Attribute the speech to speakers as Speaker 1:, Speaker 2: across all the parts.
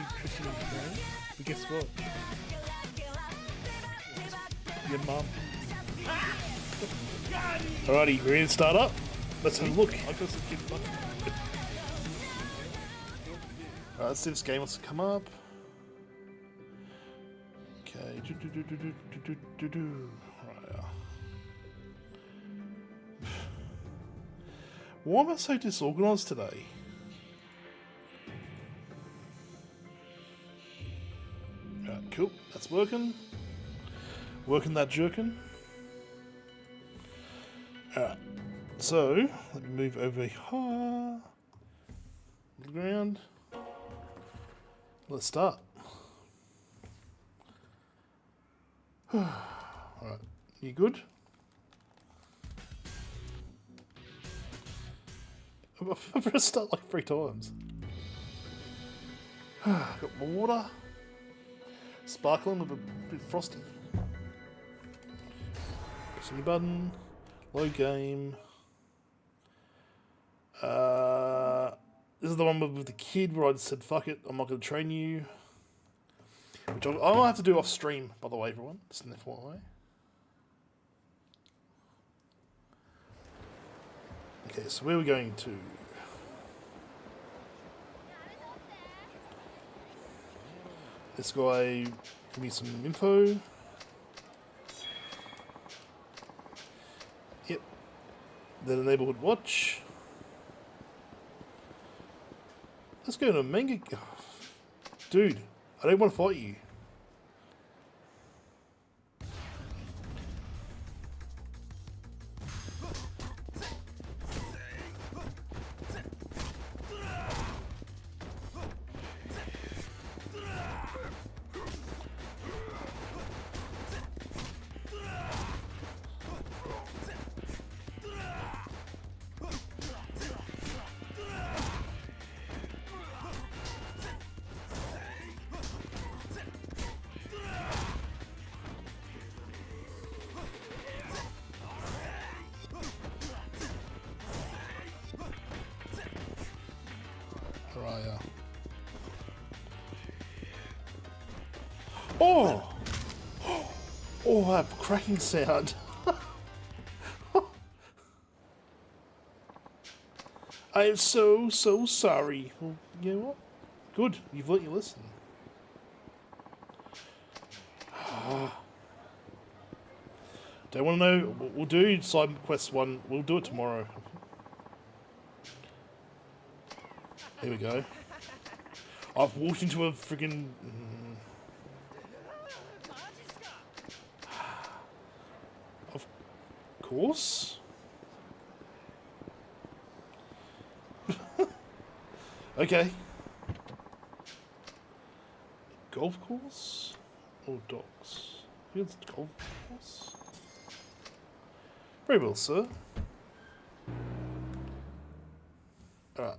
Speaker 1: nutrition in the game. But guess what? Your mum. Alrighty, ready to start up? Let's have a look. I got some good fun. Alright, let's see if this game wants to come up. Okay. Right. Why am I so disorganized today? Alright, cool. That's working. Working that jerkin. Alright. So, let me move over here. The ground. Let's start. Alright, you good? I've pressed start like 3 times. Got my water. Sparkling with a bit frosty. Pressing your button. Load game. This is the one with the kid where I just said, fuck it, I'm not going to train you. Which I might have to do off stream, by the way, everyone. Just an FYI. Okay, so where are we going to? This guy give me some info. Yep. Then a neighborhood watch. Let's go to a manga. Dude, I don't want to fight you. Oh! Oh, that cracking sound. I am so sorry. Well, you know what? Good, you've let you listen. Don't want to know. We'll do side quest 1. We'll do it tomorrow. Here we go. I've walked into a friggin'... Of course. Okay. Golf course? Or docks? I think it's golf course. Very well, sir. Alright.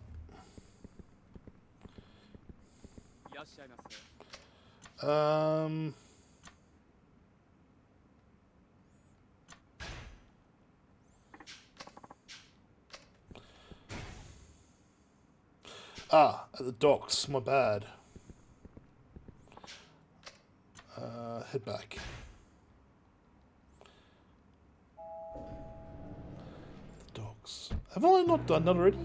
Speaker 1: At the docks, my bad. Head back. The docks. Have I not done that already?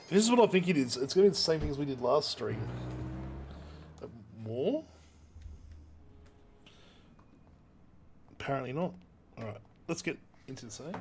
Speaker 1: This is what I think it is. It's going to be the same thing as we did last stream. More? Apparently not. Alright, let's get into the same.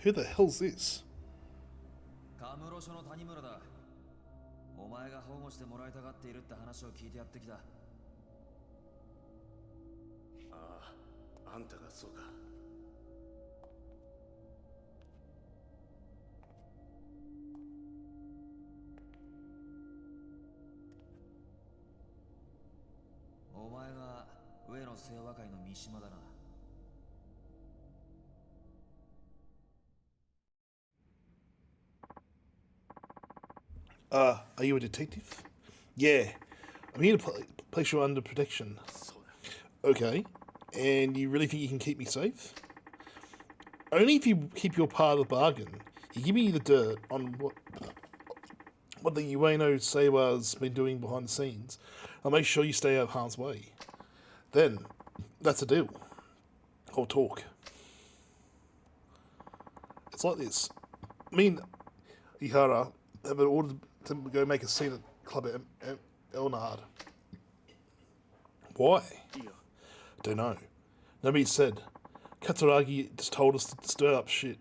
Speaker 1: Who the hell's this?
Speaker 2: カムロ署の谷村だ。お前が保護してもらいたがっているって話を聞いてやってきた。ああ、あんたがそうか。お前が上の清和会の三島だな。
Speaker 1: Are you a detective? Yeah. I'm here to place you under protection. Okay. And you really think you can keep me safe? Only if you keep your part of the bargain. You give me the dirt on what the Ueno Seiwa's been doing behind the scenes. I'll make sure you stay out of harm's way. Then, that's a deal. Or talk. It's like this. Me and Ihara have been ordered to go make a scene at Club Elnard. Why? Don't know. Nobody said. Katsuragi just told us to stir up shit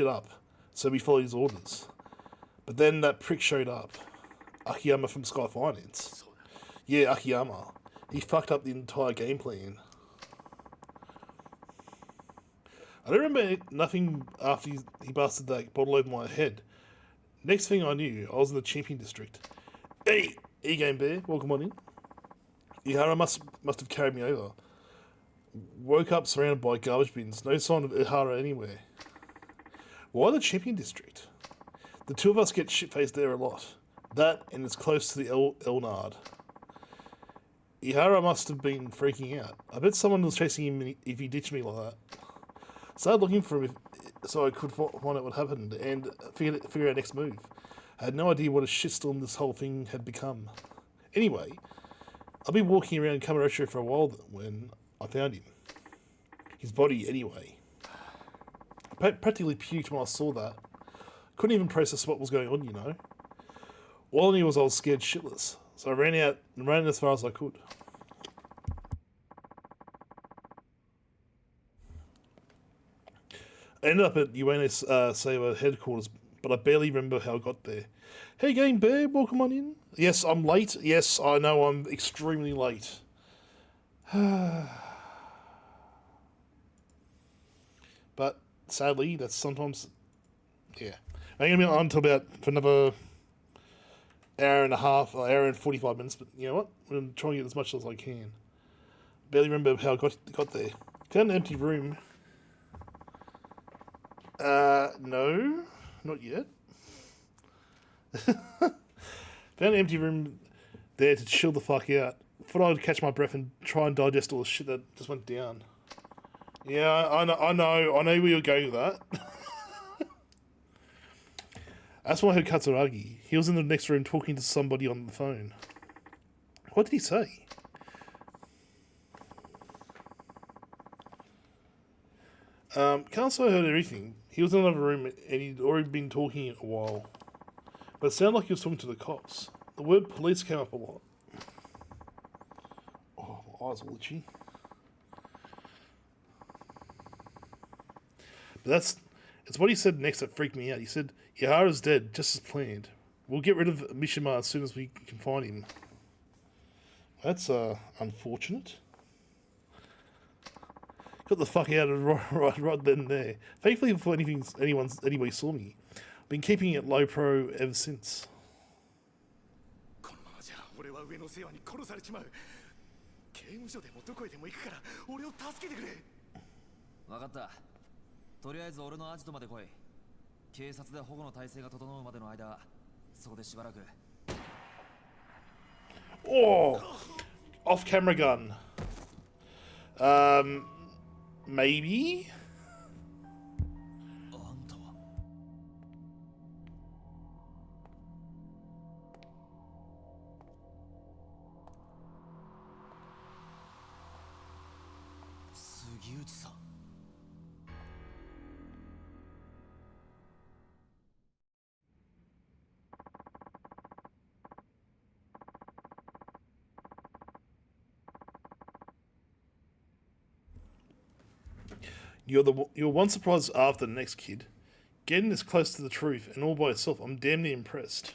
Speaker 1: up, so we followed his orders. But then that prick showed up. Akiyama from Sky Finance. Yeah, Akiyama. He fucked up the entire game plan. I don't remember nothing after he busted that bottle over my head. Next thing I knew, I was in the Champion District. Hey, E-Game Bear, welcome on in. Ihara must have carried me over. Woke up surrounded by garbage bins. No sign of Ihara anywhere. Why the Champion District? The two of us get shit-faced there a lot. That, and it's close to the Elnard. Ihara must have been freaking out. I bet someone was chasing him if he ditched me like that. Started looking for him so I could find out what happened and figure out next move. I had no idea what a shitstorm this whole thing had become. Anyway, I've been walking around Kamurocho for a while when I found him. His body, anyway. I practically puked when I saw that. Couldn't even process what was going on, you know. All I knew was I was scared shitless, so I ran out and ran as far as I could. I ended up at Uenos Saber headquarters, but I barely remember how I got there. Hey, Game Bear, welcome on in. Yes, I'm late. Yes, I know I'm extremely late. But sadly, that's sometimes, yeah. I'm going to be on for another hour and a half, or hour and 45 minutes, but you know what? I'm going to try and get as much as I can. Barely remember how I got there. Found an empty room. No, not yet. Found an empty room there to chill the fuck out. Thought I'd catch my breath and try and digest all the shit that just went down. Yeah, I know where you're going with that. That's why I heard Katsuragi. He was in the next room talking to somebody on the phone. What did he say? Can't say I heard everything. He was in another room and he'd already been talking a while. But it sounded like he was talking to the cops. The word police came up a lot. Oh, my eyes are itchy. But it's what he said next that freaked me out. He said, Ihara's dead, just as planned. We'll get rid of Mishima as soon as we can find him. That's, unfortunate. Got the fuck out of right then and there. Thankfully before anybody saw me. I've been keeping it low pro ever since.
Speaker 2: 分かった。とりあえず俺のアジトまで来い。警察で保護の体制が整うまでの間、そこでしばらく。
Speaker 1: Oh! Off-camera gun. Maybe?
Speaker 2: あんたは。杉内さん。
Speaker 1: You're one surprise after the next, kid. Getting this close to the truth and all by yourself, I'm damn near impressed.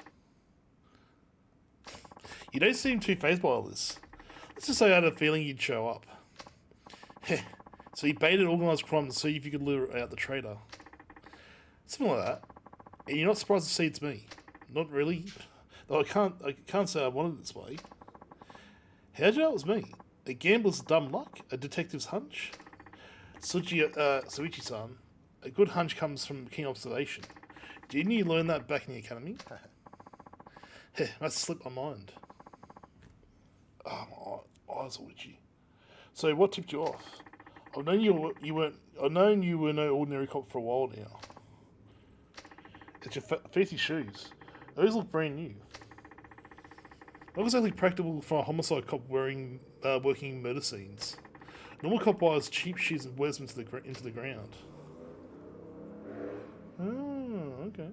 Speaker 1: You don't seem too fazed by all this. Let's just say I had a feeling you'd show up. Heh. So you baited organised crime to see if you could lure out the traitor. Something like that. And you're not surprised to see it's me. Not really. Though I can't say I wanted it this way. How'd you know it was me? A gambler's dumb luck, a detective's hunch. Suichi-san, a good hunch comes from keen observation. Didn't you learn that back in the academy? Heh, must have slipped my mind. Oh, my eyes are itchy. So, what tipped you off? I've known you weren't. I've known you were no ordinary cop for a while now. It's your fancy shoes. Those look brand new. Not exactly practical for a homicide cop working murder scenes. Normal cop buys cheap shoes and wears them into the ground. Oh, okay.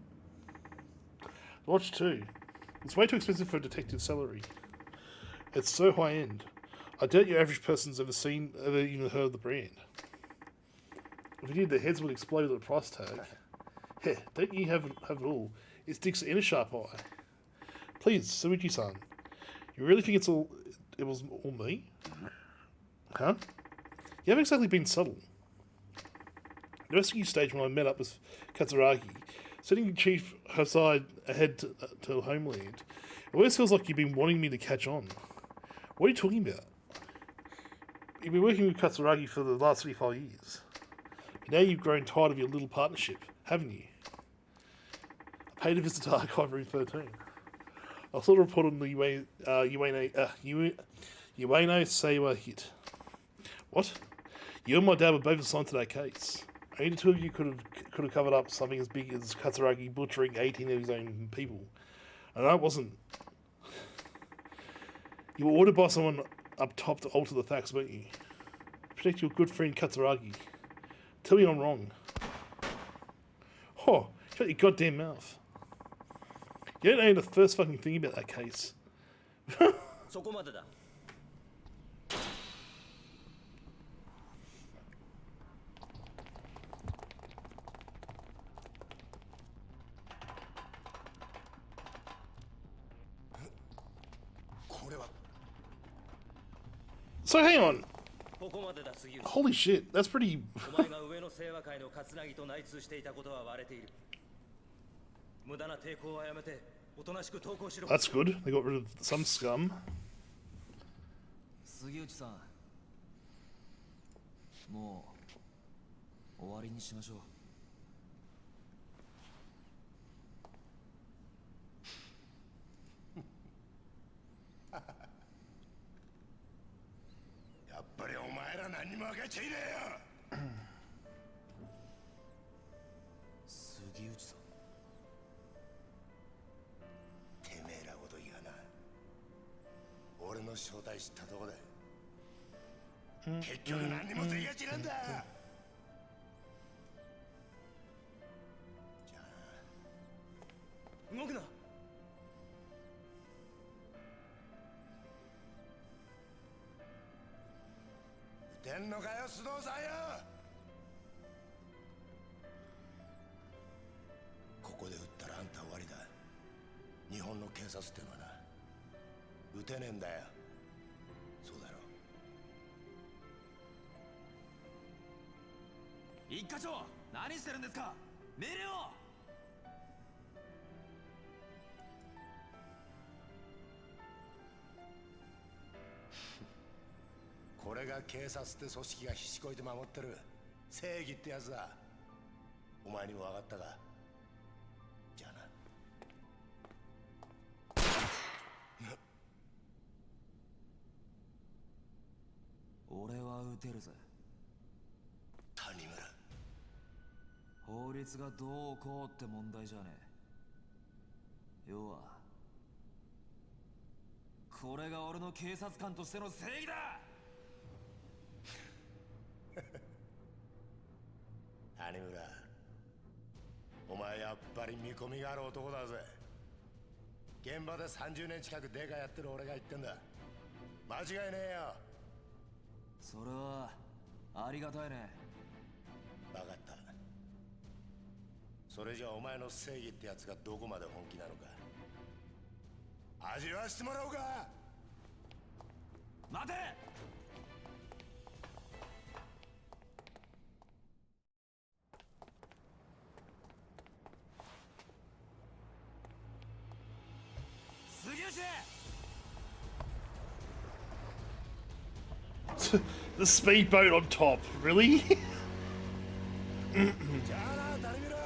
Speaker 1: Watch 2. It's way too expensive for a detective's salary. It's so high end. I doubt your average person's ever even heard of the brand. If you did, their heads would explode at the price tag. Heh, don't you have it all? It's Dick's inner sharp eye. Please, Suichi-san. You really think it was all me? Huh? You haven't exactly been subtle. The rescue stage when I met up with Katsuragi, sending Chief Hosai ahead to Homeland, it always feels like you've been wanting me to catch on. What are you talking about? You've been working with Katsuragi for the last 35 years. But now you've grown tired of your little partnership, haven't you? I paid a visit to Archive Room 13. I saw a report on the Ueno Seiwa hit. What? You and my dad were both assigned to that case. Only the two of you could have covered up something as big as Katsuragi butchering 18 of his own people. And I wasn't. You were ordered by someone up top to alter the facts, weren't you? Protect your good friend Katsuragi. Tell me I'm wrong. Oh, shut your goddamn mouth. You don't know the first fucking thing about that case.
Speaker 3: そこまでだ。これは
Speaker 1: So hang on.
Speaker 3: ここまでだ杉内。
Speaker 1: Holy shit, that's pretty...
Speaker 3: お前が上の清和会の葛城と内通していたことは割れている。無駄な抵抗はやめて、おとなしく投降しろ。
Speaker 1: That's good. They got rid of some scum.
Speaker 2: 杉内さん、もう終わりにしましょう。
Speaker 4: やっぱりお前ら何にも分かっちゃいねえよ。
Speaker 2: 杉内さん。
Speaker 4: てめえらごときがな、俺の正体知ったとこで結局何にもできやちなんだ。じゃあ
Speaker 3: 動くな。
Speaker 4: 撃てんのかよ須藤さんよ。ここで撃ったらあんた終わりだ。日本の警察ってのはな、撃てねえんだよ。そうだろ。
Speaker 2: 一課長、何してるんですか。命令を。
Speaker 4: これが警察って組織がひしこいて守ってる正義ってやつだ。お前にも分かったか。じゃあな。
Speaker 2: 俺は撃てるぜ。
Speaker 4: 谷村。
Speaker 2: 法律がどうこうって問題じゃねえ。要はこれが俺の警察官としての正義だ。
Speaker 4: 谷村、お前やっぱり見込みがある男だぜ。現場で30年近くデカやってる俺が言ってんだ。間違いねえよ。
Speaker 2: それはありがたいね。
Speaker 4: 分かった。それじゃお前の正義ってやつがどこまで本気なのか味わわしてもらおうか。
Speaker 2: 待て。杉内。
Speaker 1: The speedboat on top, really?
Speaker 4: じゃあな、谷村。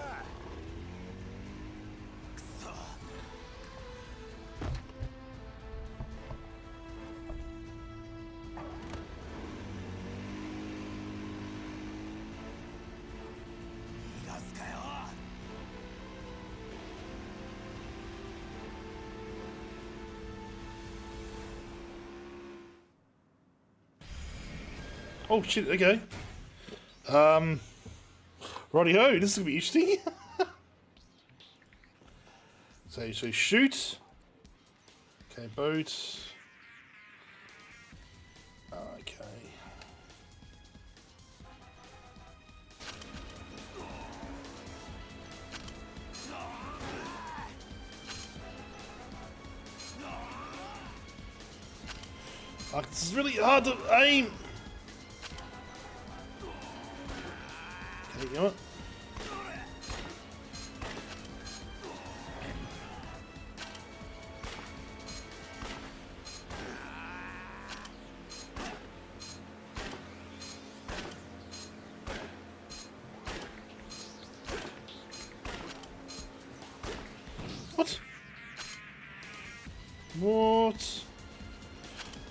Speaker 4: 逃がすかよ。
Speaker 1: Oh shit, okay. Righty-ho, this is gonna be interesting. So shoot. Okay, boat. Okay. Fuck, this is really hard to aim. Okay, you know what? What? What?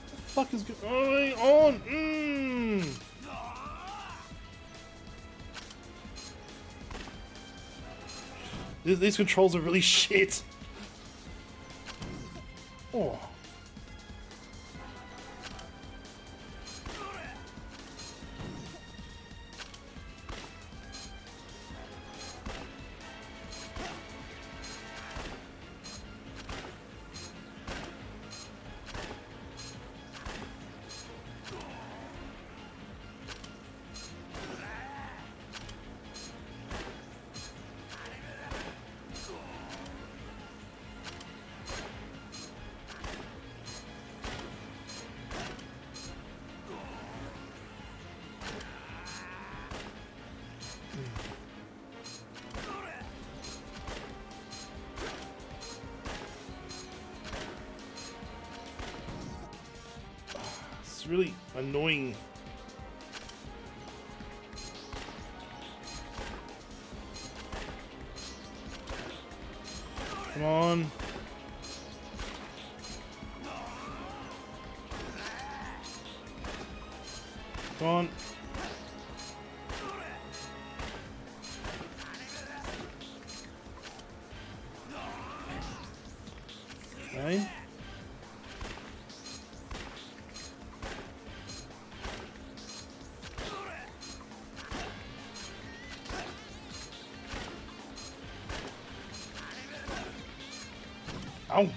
Speaker 1: The fuck is going on? These controls are really shit. Oh. It's really annoying. Come on. Come on. Okay. Ow.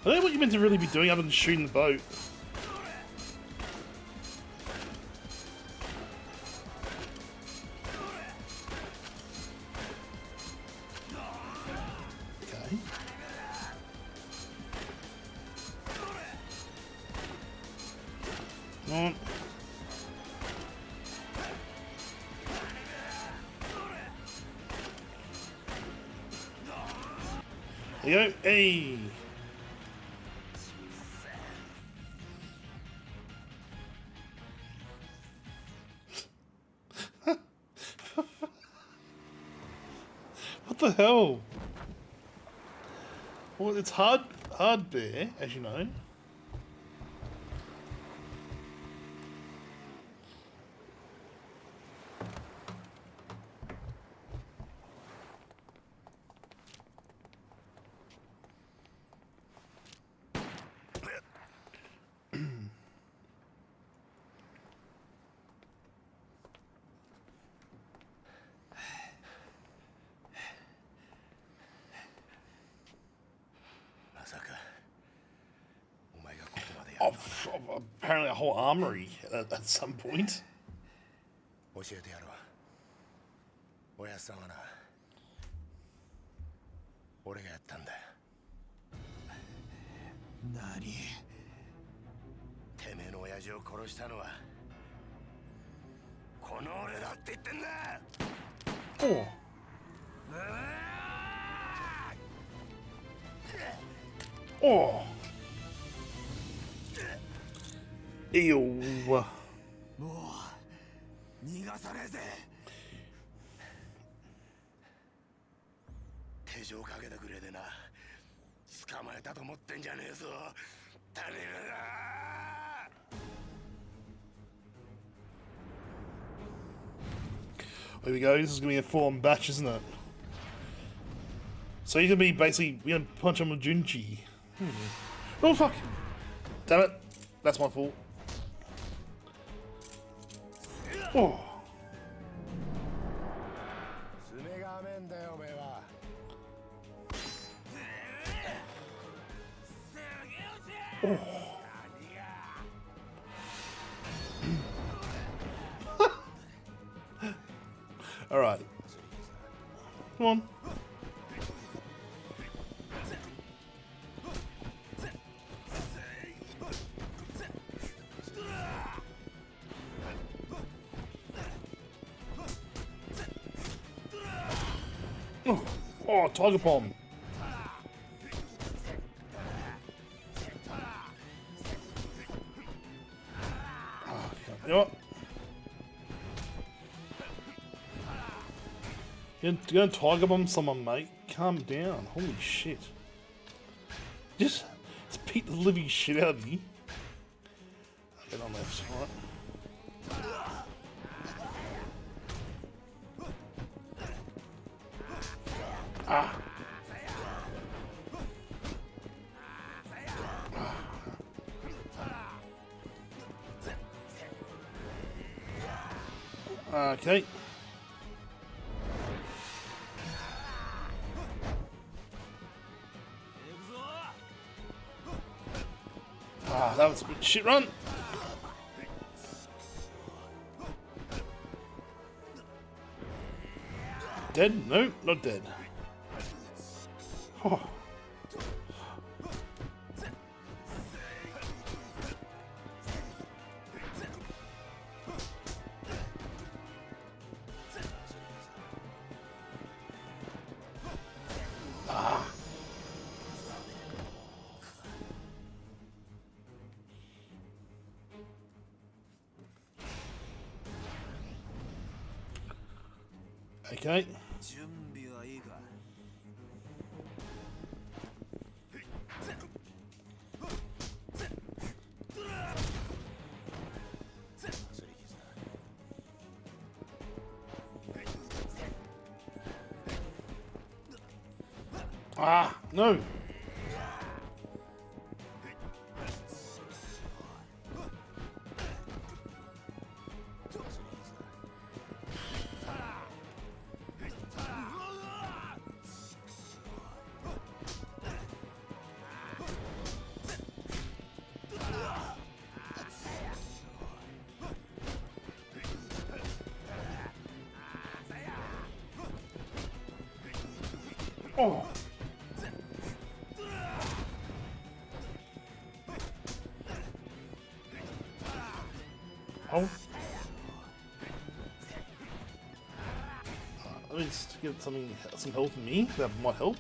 Speaker 1: I don't know what you're meant to really be doing other than shooting the boat. Okay. Come on. There you go. Hey. What the hell? Well, it's hard bear, as you know. Apparently a whole armory at some point.
Speaker 4: 教えてやろう。おやっさんはな、俺がやったんだよ。
Speaker 2: 何？
Speaker 4: てめえの親父を殺したのはこの俺だって言ってんだ。
Speaker 1: おお。Ew.
Speaker 4: もう逃がさねえぜ。手錠かけてくれでな。捕まえたと思ってんじゃねえぞ。頼むな。
Speaker 1: There we go. This is gonna be a full-on batch, isn't it? So you're gonna be basically gonna punch him with Junchi. Oh fuck! Damn it! That's my fault. Oh.
Speaker 4: 爪が甘えんだよおめえは。
Speaker 1: All right. Come on. Oh, Tiger Bomb. You know what? You're gonna Tiger Bomb someone, mate. Calm down. Holy shit. Just beat the living shit out of you. Get on left, alright. Ah. Okay. Ah, that was a bit shit run. Dead? No, not dead. Oh. Okay. Ah, no. Oh. Oh. Let me just get some help from me. That might help.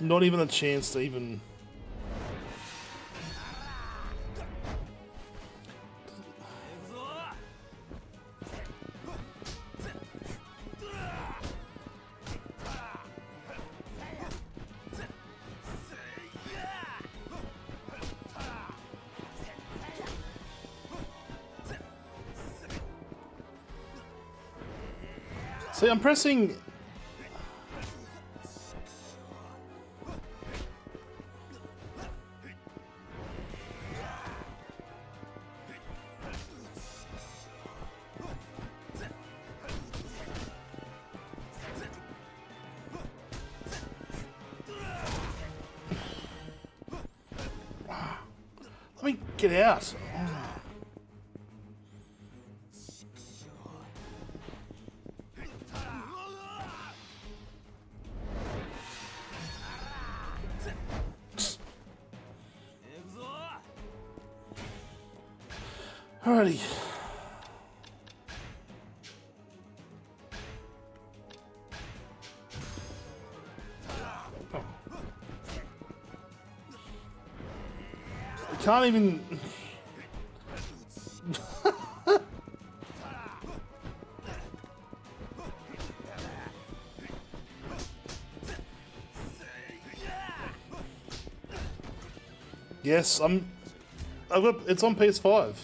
Speaker 1: Not even a chance to even... See, I'm pressing... Let me get out. Alrighty. Oh. I can't even... Yes, I've got... It's on PS5.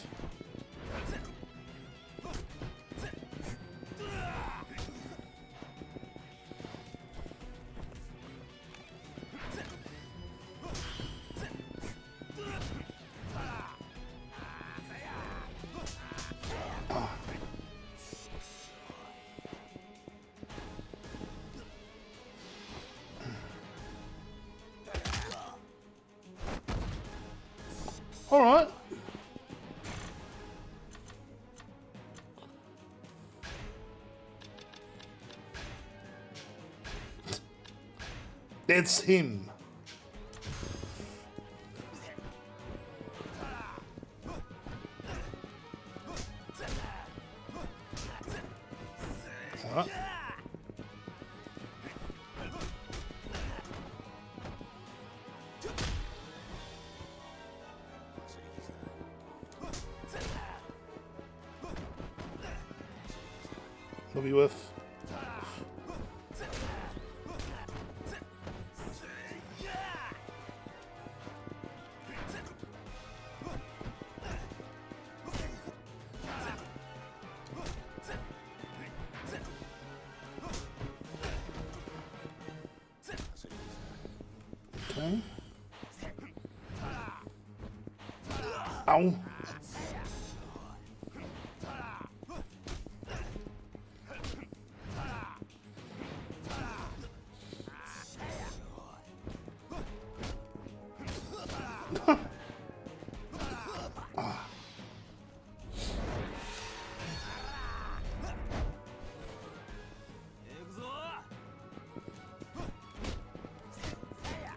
Speaker 1: All right. That's him. All right. Will be worth. Okay. Ow.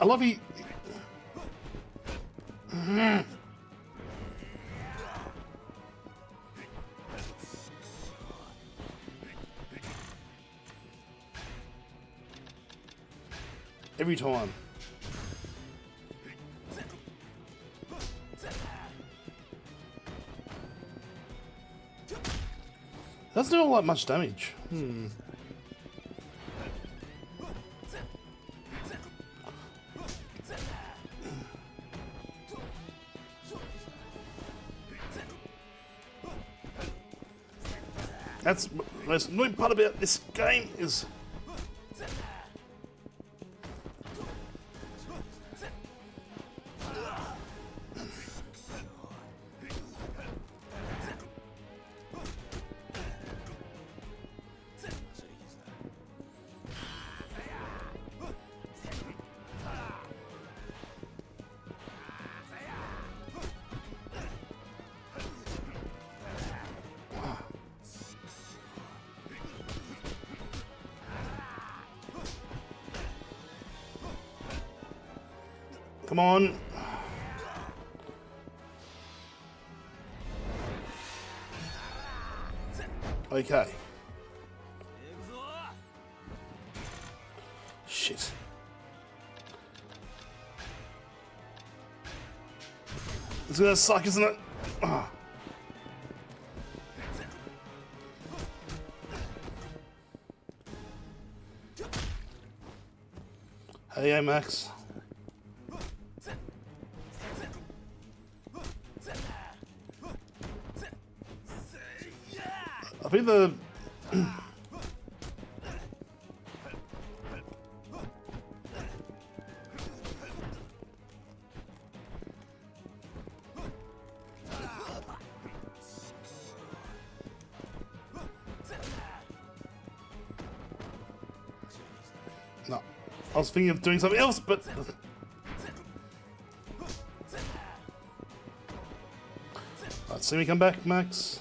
Speaker 1: I love you. Every time. Doesn't do all that much damage. That's the most annoying part about this game is come on. Okay. Shit. It's gonna suck, isn't it? Ah. Hey, Max. I think the no, I was thinking of doing something else, but let's see me come back, Max.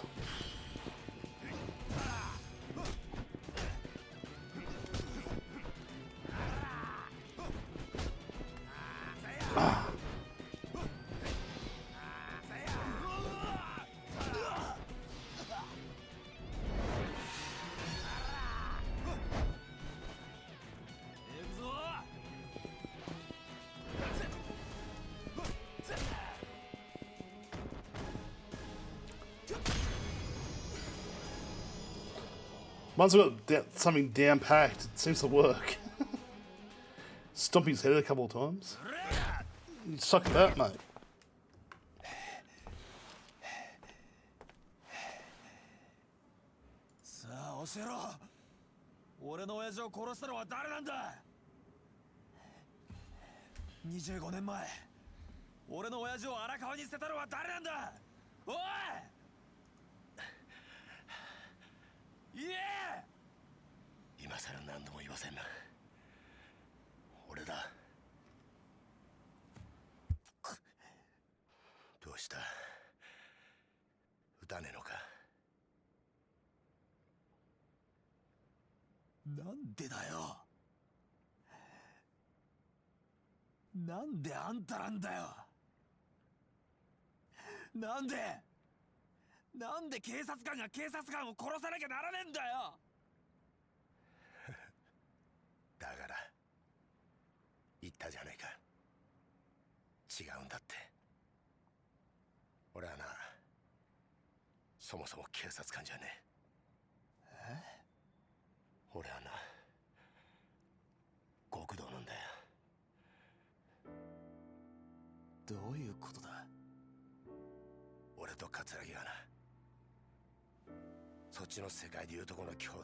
Speaker 1: Once I've got something down packed, it seems to work. Stomp his head a couple of times. You suck at that, mate.
Speaker 2: さあ教えろ。俺の親父を殺したのは誰なんだ。25年前、俺の親父を荒川に捨てたのは誰なんだ。おい。言え。
Speaker 4: 今さら何度も言わせんな。俺だ。どうした？撃たねえのか？
Speaker 2: なんでだよ。なんであんたなんだよ。なんで警察官が警察官を殺さなきゃならねえんだよ。
Speaker 4: だから言ったじゃないか。違うんだって。俺はな、そもそも警察官じゃねえ。俺はな、極道なんだよ。
Speaker 2: どういうことだ。
Speaker 4: 俺と桂木はな、そっちの世界でいうとこの兄弟、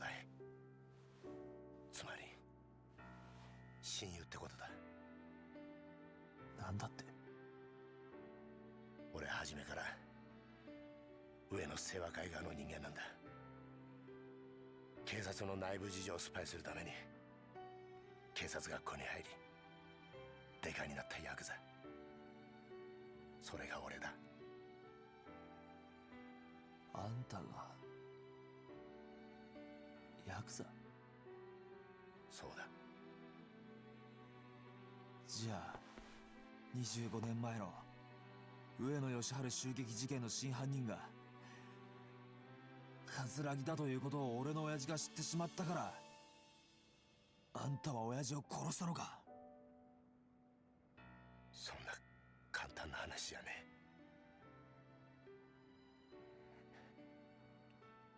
Speaker 4: つまり親友ってことだ。
Speaker 2: なんだって。
Speaker 4: 俺初めから上の清和会側の人間なんだ。警察の内部事情をスパイするために警察学校に入りデカになったヤクザ。それが俺だ。
Speaker 2: あんたがヤクザ？
Speaker 4: そうだ。
Speaker 2: じゃあ25年前の上野義治襲撃事件の真犯人が桂木だということを俺の親父が知ってしまったからあんたは親父を殺したのか。
Speaker 4: そんな簡単な話じゃねえ。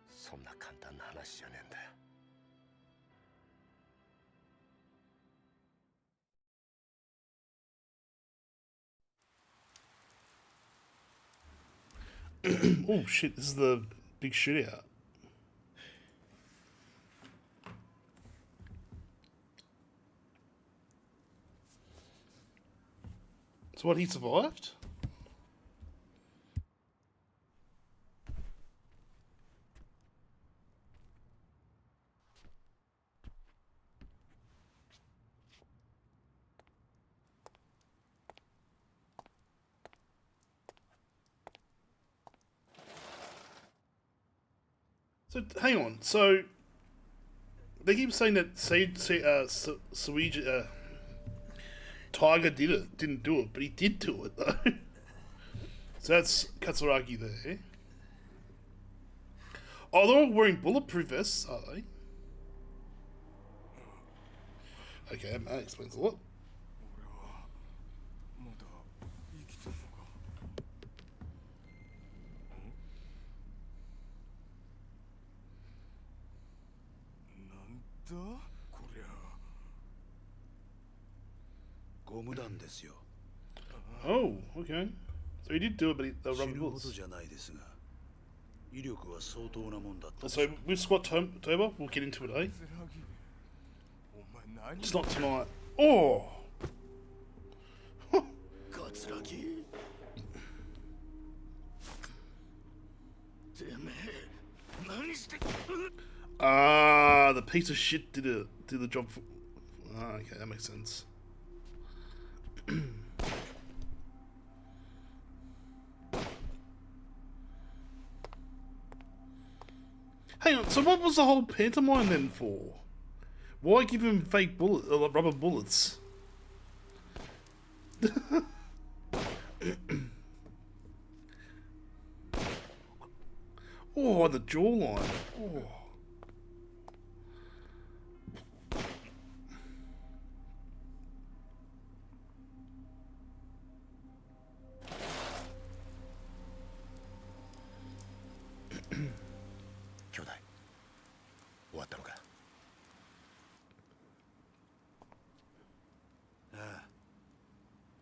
Speaker 4: そんな簡単な話じゃねえんだよ。
Speaker 1: Oh shit, this is the big shootout. So what, he survived? So hang on. So they keep saying that Tiger didn't do it, but he did do it though. So that's Katsuragi there. Oh, they're all wearing bulletproof vests, are they? Okay, that explains a lot.
Speaker 5: たこりゃゴム弾ですよ。
Speaker 1: Oh, okay. So he did do it, but they were
Speaker 5: 死
Speaker 1: rubber
Speaker 5: ぬほど
Speaker 1: bullets.
Speaker 5: じゃないですが、威力は相当なもんだった。
Speaker 1: So with Squat Turbo, we'll get into it, eh?
Speaker 5: お前何
Speaker 1: Just not tonight. Oh!
Speaker 5: カツラギ。てめえ何して。
Speaker 1: Ah, the piece of shit did the job for... Ah, okay, that makes sense. Hang on, so what was the whole pantomime then for? Why give him fake rubber bullets? Oh, the jawline. Oh. .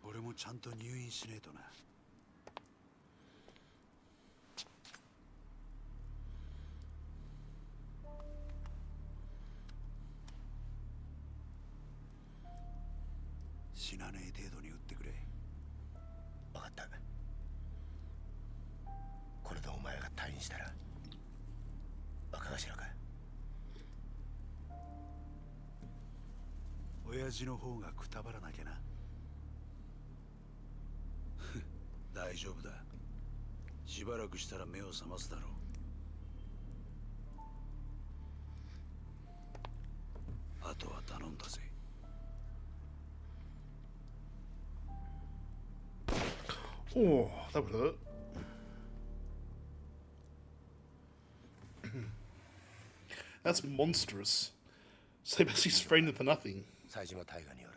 Speaker 5: 俺もちゃんと入院しねえとな。死なねえ程度に撃ってくれ。
Speaker 4: 分かった。これでお前が退院したら若頭か。
Speaker 5: 親父の方がくたばらなきゃな。大丈夫だ。しばらくしたら目を覚ますだろう。あとは頼んだぜ。
Speaker 1: Oh, that would hurt. That's monstrous. So they basically framed him for nothing.
Speaker 4: 冴島大河によ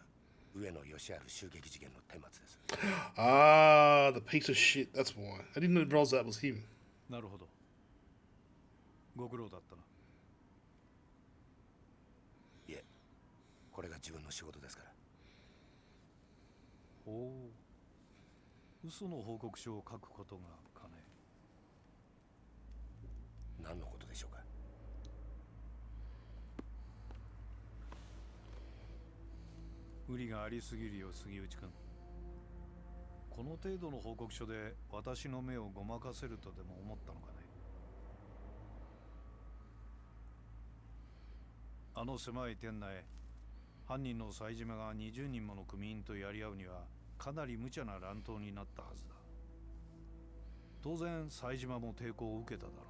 Speaker 4: る上野義治襲撃事件の顛末です。
Speaker 1: Ah, the piece of shit. That's why. I didn't realize that was him.
Speaker 5: なるほど。ご苦労だったな。
Speaker 4: いえ、これが自分の仕事ですから。
Speaker 5: ほう。嘘の報告書を書くことがかね。
Speaker 4: 何のことでしょうか。
Speaker 5: 無理がありすぎるよ、杉内君。この程度の報告書で私の目をごまかせるとでも思ったのかね。あの狭い店内、犯人の冴島が20人もの組員とやり合うにはかなり無茶な乱闘になったはずだ。当然冴島も抵抗を受けただろ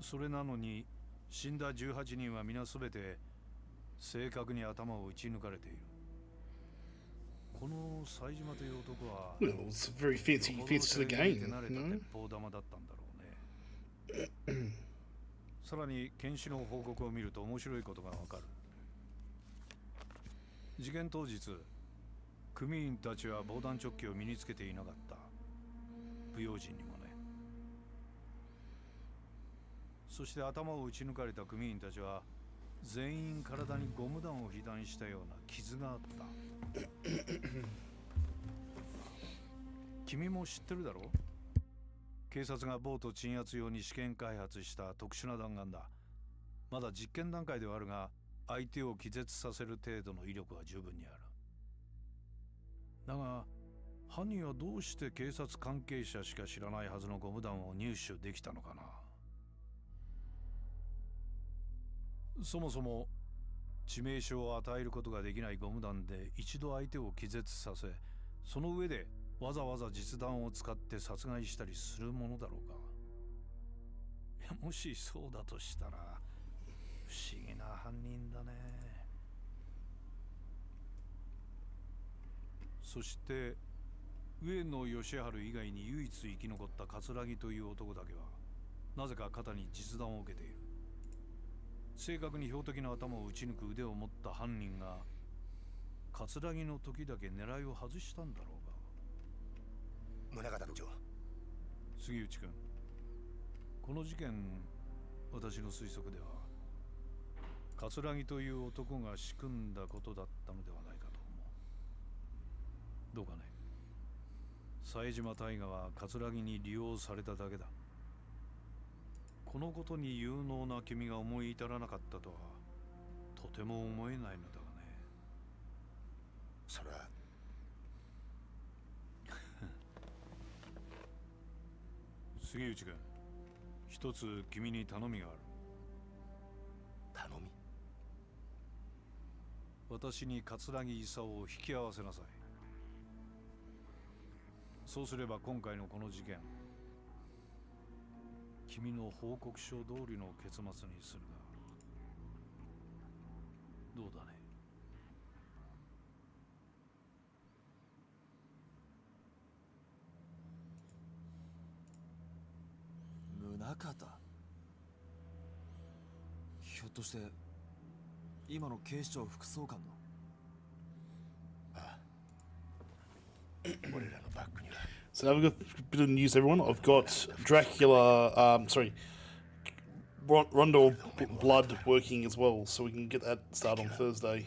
Speaker 5: う。それなのに死んだ18人は皆すべて正確に頭を撃ち抜かれている。この冴島という男は
Speaker 1: Well, it's very fancy fits to the game.
Speaker 5: 手慣れた
Speaker 1: No?
Speaker 5: 鉄砲玉だったんだろうね。さらに検視の報告を見ると面白いことがわかる。事件当日、組員たちは防弾チョッキを身につけていなかった。不用心にもね。そして頭を撃ち抜かれた組員たちは全員体にゴム弾を被弾したような傷があった。君も知ってるだろう。警察がボート鎮圧用に試験開発した特殊な弾丸だ。まだ実験段階ではあるが、相手を気絶させる程度の威力は十分にある。だが犯人はどうして警察関係者しか知らないはずのゴム弾を入手できたのかな。そもそも致命傷を与えることができないゴム弾で一度相手を気絶させ、その上でわざわざ実弾を使って殺害したりするものだろうか。いや、もしそうだとしたら不思議な犯人だね。そして上野義治以外に唯一生き残った桂木という男だけはなぜか肩に実弾を受けている。正確に標的の頭を撃ち抜く腕を持った犯人が桂木の時だけ狙いを外したんだろうが。
Speaker 4: 宗像部長、
Speaker 5: 杉内君、この事件、私の推測では葛城という男が仕組んだことだったのではないかと思う。どうかね。冴島大河は葛城に利用されただけだ。このことに有能な君が思い至らなかったとはとても思えないのだがね。
Speaker 4: それは
Speaker 5: 杉内君、一つ君に頼みがある。
Speaker 4: 頼み？
Speaker 5: 私に葛城功を引き合わせなさい。そうすれば今回のこの事件、君の報告書通りの結末にするがどうだね。
Speaker 2: 宗像、ひょっとして今の警視庁副総監の？
Speaker 4: ああ、俺らのバックには
Speaker 1: So now we've got a bit of news, everyone. I've got Dracula, Rondo Blood working as well, so we can get that started on Thursday.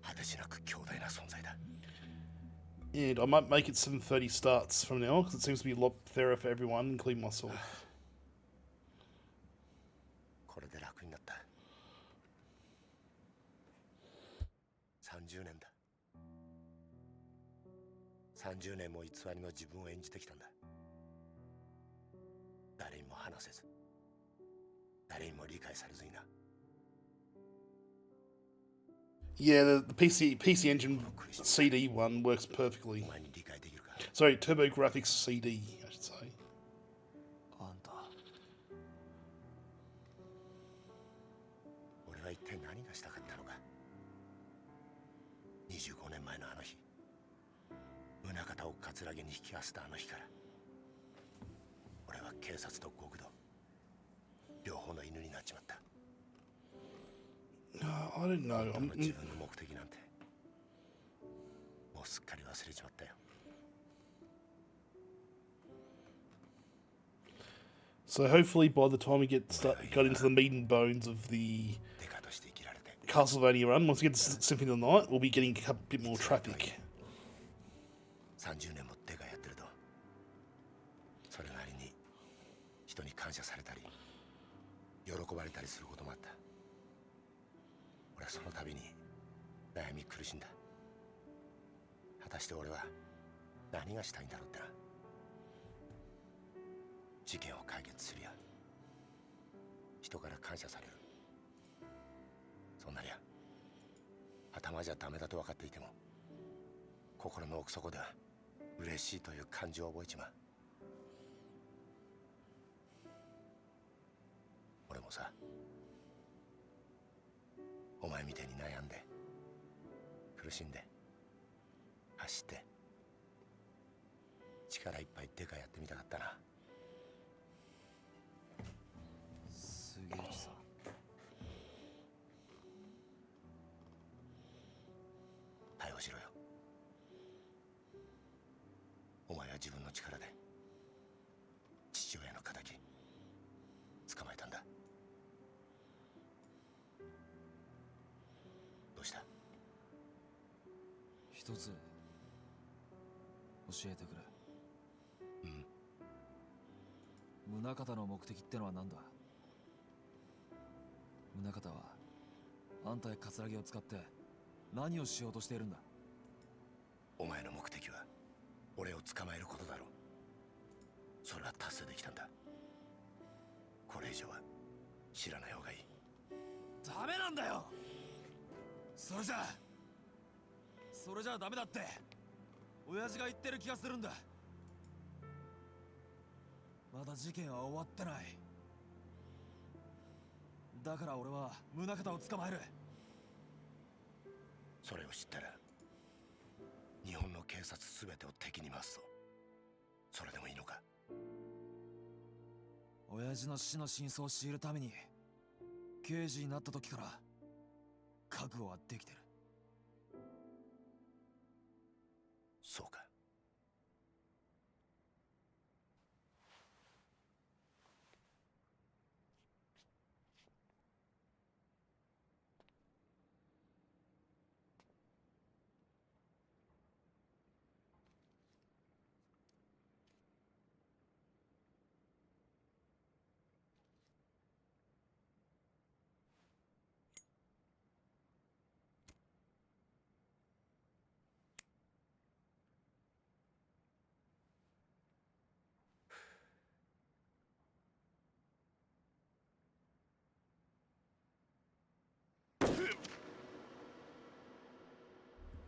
Speaker 4: 果てしなく強大な存在だ。
Speaker 1: And I might make it 7:30 starts from now, because it seems to be a lot fairer for everyone, including myself.
Speaker 4: これで楽になった。30年だ。30年も偽りの自分を演じてきたんだ。誰にも話せず、誰にも理解されずにな。
Speaker 1: Yeah, the PC Engine CD one works perfectly.
Speaker 4: お前に理解できるか？
Speaker 1: Sorry, TurboGrafx CD, I should say.
Speaker 2: あんた、
Speaker 4: 俺は一体何がしたかったのか。25年前のあの日、宗像を葛城に引き合わせたあの日から、俺は警察と極道両方の犬になっちまった。
Speaker 1: I don't know.
Speaker 4: 自分の目的なんてもうすっかり忘れちまったよ。
Speaker 1: So hopefully by the time we got into the meat and bones of the
Speaker 4: デカとして生きられて
Speaker 1: Castlevania run, once we get to Symphony of the Night, we'll be getting a bit more traffic.
Speaker 4: 30年もデカやってると、それなりに人に感謝されたり喜ばれたりすることもあった。俺はその度に悩み苦しんだ。果たして俺は何がしたいんだろうってな。事件を解決するや人から感謝される、そんなにゃ頭じゃダメだと分かっていても心の奥底では嬉しいという感情を覚えちまう。俺もさ、お前みたいに悩んで苦しんで走って力いっぱいデカやってみたかったな。
Speaker 2: 杉内さん、
Speaker 4: 逮捕しろよ。お前は自分の力で父親の敵捕まえたんだ。どうした？
Speaker 2: 一つ教えてくれ。宗像の目的ってのは何だ？宗像はあんたや葛城を使って何をしようとしているんだ？
Speaker 4: お前の目的は俺を捕まえることだろう。それは達成できたんだ。これ以上は知らない方がいい。
Speaker 2: ダメなんだよ。それじゃダメだって親父が言ってる気がするんだ。まだ事件は終わってない。だから俺は宗像を捕まえる。
Speaker 4: それを知ったら日本の警察全てを敵に回すぞ。それでもいいのか？
Speaker 2: 親父の死の真相を知るために刑事になった時から覚悟はできてる。
Speaker 4: そうか。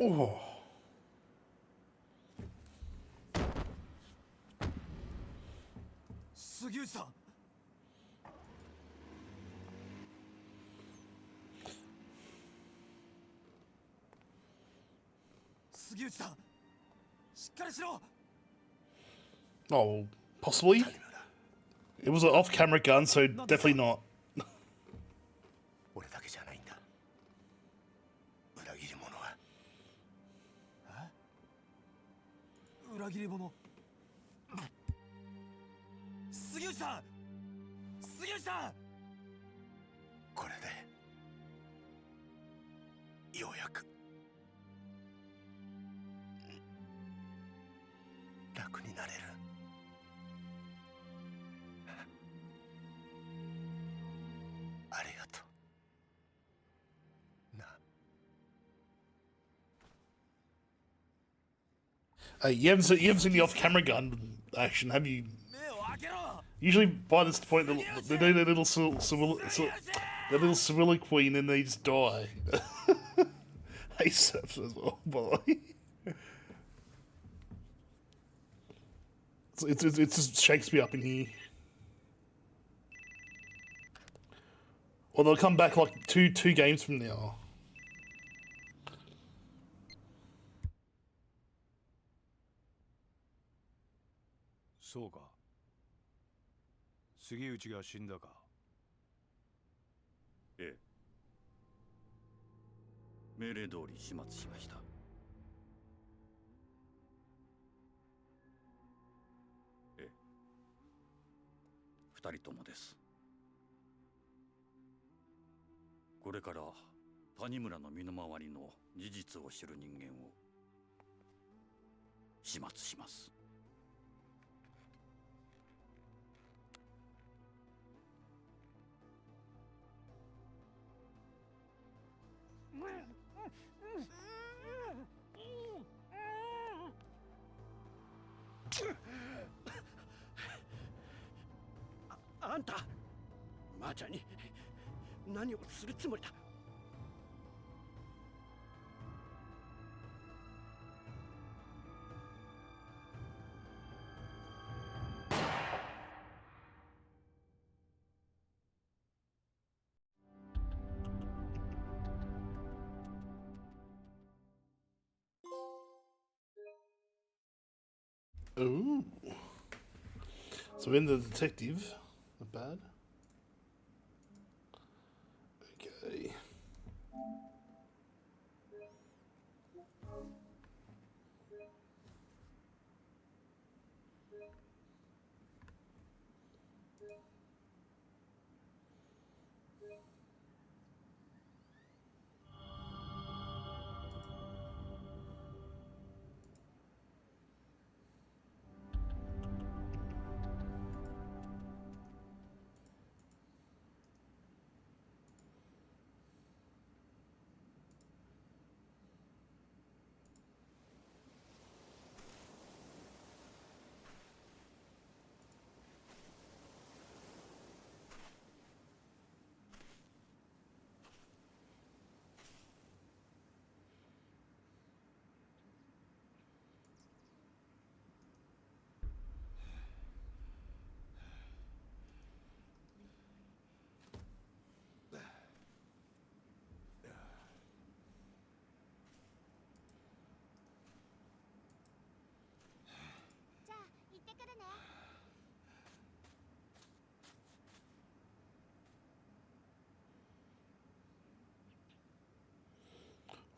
Speaker 1: Oh.
Speaker 2: Sugiuchi-san. Sugiuchi-san. しっかりしろ.
Speaker 1: Oh, possibly. It was an off-camera gun, so definitely not.
Speaker 4: 俺だけじゃないんだ。裏切り者は。
Speaker 2: 裏切り者。杉内さん。杉内さん。
Speaker 4: これでようやく楽になれる。ありがとうな。
Speaker 1: You haven't seen the off-camera gun action, have you?
Speaker 2: 目を開けろ。
Speaker 1: Usually by this point, they do their little soliloquy and then they just die. ASUS as well, by the way. It's just Shakespeare up in here. Or they'll come back like two games from now.
Speaker 5: そうか。杉内が死んだか。
Speaker 6: ええ。命令通り始末しました。ええ。二人ともです。これから谷村の身の回りの事実を知る人間を始末します。
Speaker 7: あんた、マーちゃんに何をするつもりだ。
Speaker 1: Ooh. So in the detective, not bad. Okay.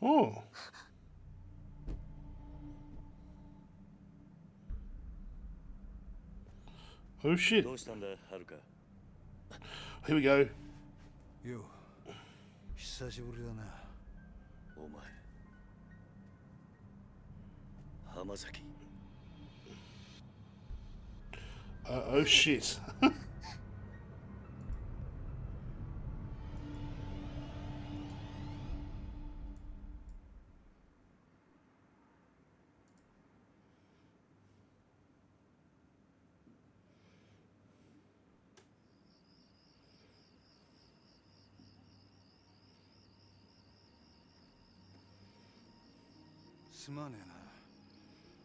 Speaker 1: Oh. Oh shit.
Speaker 6: どうしたんだ、はるか。
Speaker 1: Here we go.
Speaker 5: よ、久しぶりだな。
Speaker 6: お前。浜崎。
Speaker 1: Oh shit.
Speaker 7: すまねえ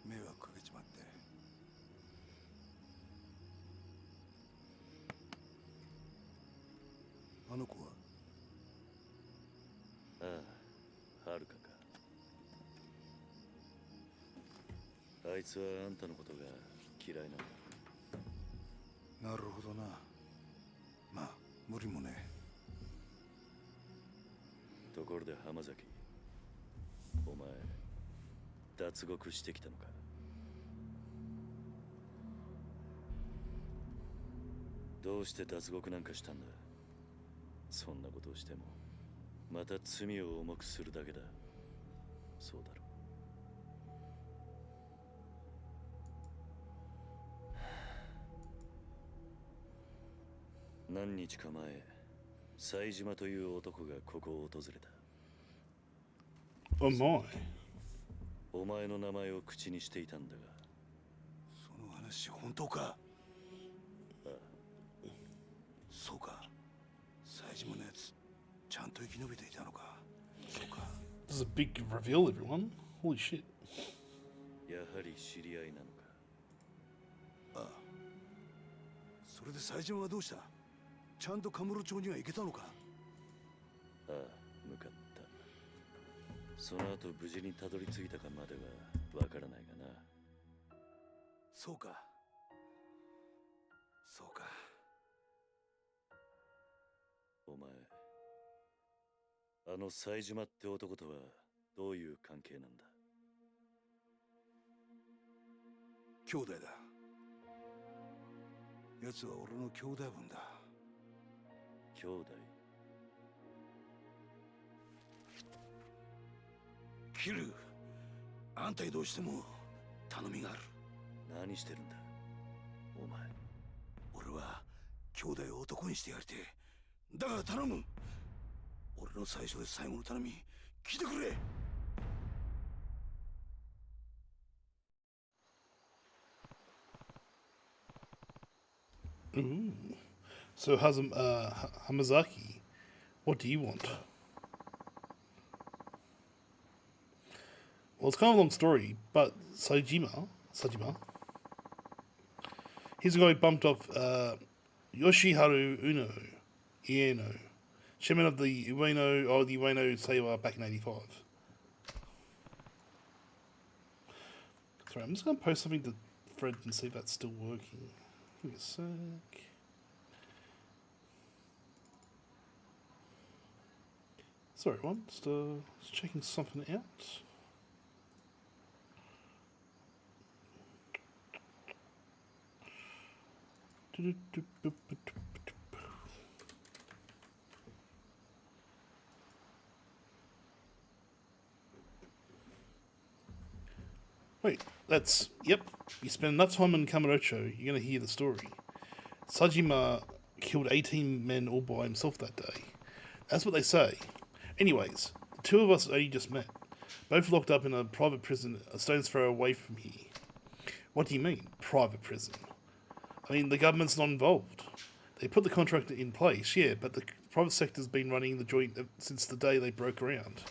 Speaker 7: な。迷惑かけちまって。あの子は？
Speaker 6: ああ、はるかか。あいつはあんたのことが嫌いなんだ。
Speaker 7: なるほどな。まあ無理もねえ。
Speaker 6: ところで浜崎、お前脱獄してきたのか？どうして脱獄なんかしたんだ？そんなことをしてもまた罪を重くするだけだ。そうだろう。何日か前、冴島という男がここを訪れた。
Speaker 1: Oh my.
Speaker 6: お前の名前を口にしていたんだが。
Speaker 7: その話本当か？
Speaker 6: ああ、
Speaker 7: そうか。冴島のやつちゃんと生き延びていたのか。そうか。
Speaker 1: This is a big reveal, everyone. Holy shit.
Speaker 6: やはり知り合いなのか。
Speaker 7: ああ。それで冴島はどうした？ちゃんとカムロ町には行けたのか？
Speaker 6: ああ、向かった。その後無事にたどり着いたかまではわからないがな。
Speaker 7: そうか。そうか。
Speaker 6: お前、あの冴島って男とはどういう関係なんだ？
Speaker 7: 兄弟だ。奴は俺の兄弟分だ。
Speaker 6: 兄弟？
Speaker 7: キル、あんたにどうしても頼みがある。
Speaker 6: 何してるんだお前。
Speaker 7: 俺は兄弟を男にしてやりてえ。だから頼む。俺の最初で最後の頼み聞いてくれ。
Speaker 1: Ooh. So Hamazaki, what do you want? Well, it's kind of a long story, but Sajima, he's the guy who bumped off Yoshiharu Ieno, chairman of the Ueno Seiwa back in '85. Sorry, I'm just going to post something to Fred and see if that's still working. Give me a sec. Sorry, everyone, just checking something out. Wait, yep, you spend enough time in Kamurocho, you're going to hear the story. Sajima killed 18 men all by himself that day. That's what they say. Anyways, the two of us only just met. Both locked up in a private prison a stone's throw away from here. What do you mean, private prison? I mean, the government's not involved. They put the contract in place, yeah, but the private sector's been running the joint since the day they broke ground.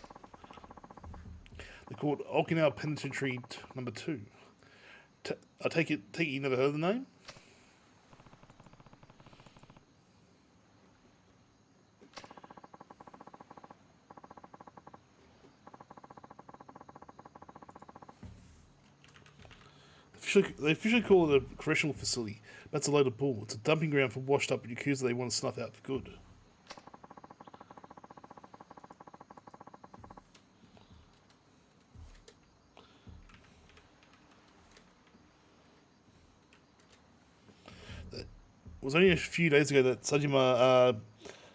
Speaker 1: They're called Okinawa Penitentiary Number 2. I take it you never heard the name? They officially call it a correctional facility. That's a load of bull. It's a dumping ground for washed up Yakuza they want to snuff out for good. It was only a few days ago that Sajima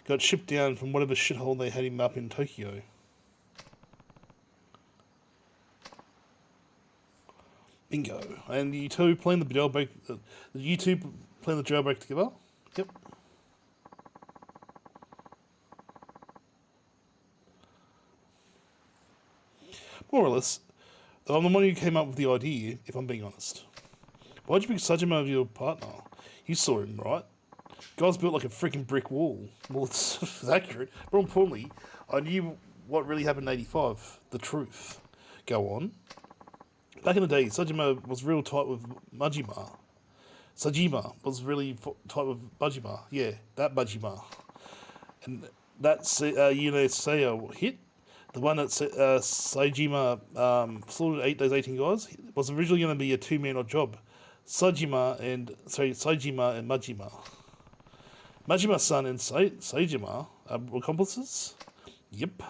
Speaker 1: got shipped down from whatever shithole they had him up in Tokyo. Bingo. And you two playing the jailbreak. You two playing the jailbreak together? Yep. More or less. I'm the one who came up with the idea, if I'm being honest. Why'd you pick Sajima as your partner? You saw him, right? Guy's built like a freaking brick wall. Well, it's accurate. But more importantly, I knew what really happened in '85. The truth. Go on. Back in the day, Sajima was real tight with Majima. Sajima was really tight with Majima. Yeah, that Majima. And that Yunoseo hit, the one that Sajima slaughtered those 18 guys, was originally going to be a two-man odd job. Sajima and Majima. Majima's son and Sajima were accomplices? Yep.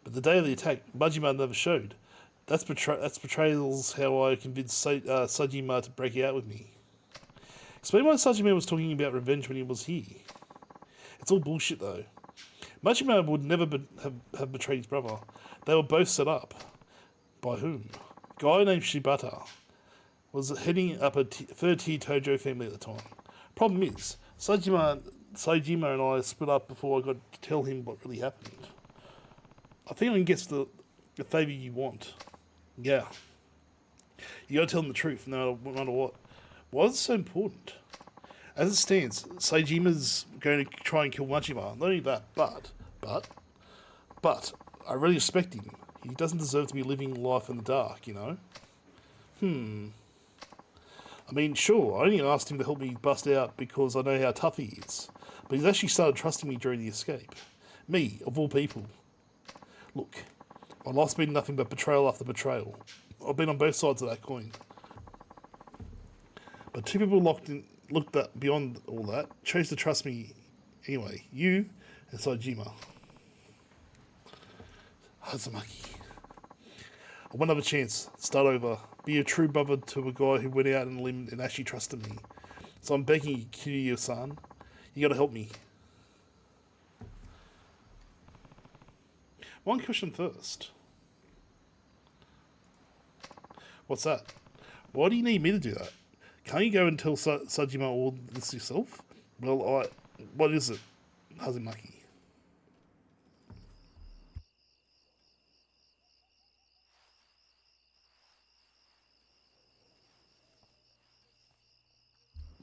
Speaker 1: But the day of the attack, Majima never showed. That's betrayals how I convinced Sajima to break out with me. Explain why Sajima was talking about revenge when he was here. It's all bullshit though. Majima would never have betrayed his brother. They were both set up. By whom? A guy named Shibata was heading up a third-tier Tojo family at the time. Problem is, Sajima and I split up before I got to tell him what really happened. I think I can guess the favour you want. Yeah. You gotta tell him the truth, no matter what. Why is it so important? As it stands, Seijima's going to try and kill Majima. Not only that, but I really respect him. He doesn't deserve to be living life in the dark, you know? I mean, sure, I only asked him to help me bust out because I know how tough he is. But he's actually started trusting me during the escape. Me, of all people. Look, my life's been nothing but betrayal after betrayal. I've been on both sides of that coin. But two people looked at beyond all that, chose to trust me anyway. You and Saejima. Hazumaki. I want another chance. Start over. Be a true brother to a guy who went out on a limb and actually trusted me. So I'm begging you, Kiryu-san. You gotta help me. One question first. What's that? Why do you need me to do that? Can't you go and tell Sajima all this yourself? Well, what is it, Hazumaki?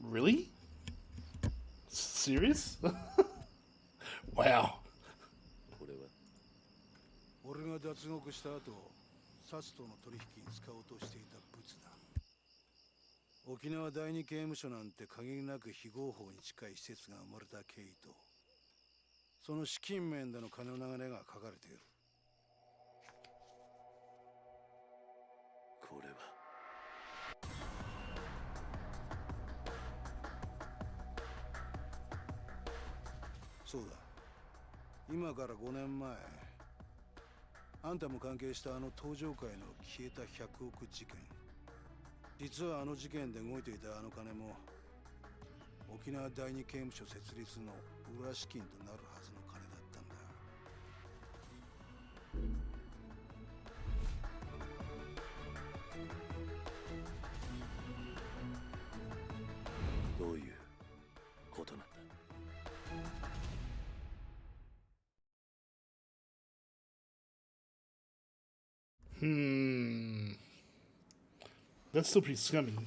Speaker 1: Really? Serious? Wow.
Speaker 6: これは
Speaker 7: 俺が脱獄した後、サツとの取引に使おうとしていたブツだ。沖縄第二刑務所なんて限りなく非合法に近い施設が生まれた経緯と、その資金面での金の流れが書かれている。
Speaker 6: これは
Speaker 7: そうだ。今から5年前、あんたも関係したあの登場界の消えた100億事件。実はあの事件で動いていたあの金も、沖縄第二刑務所設立の裏資金となるはずの金だったんだ。
Speaker 6: どういうことなんだ。
Speaker 1: That's still pretty scummy.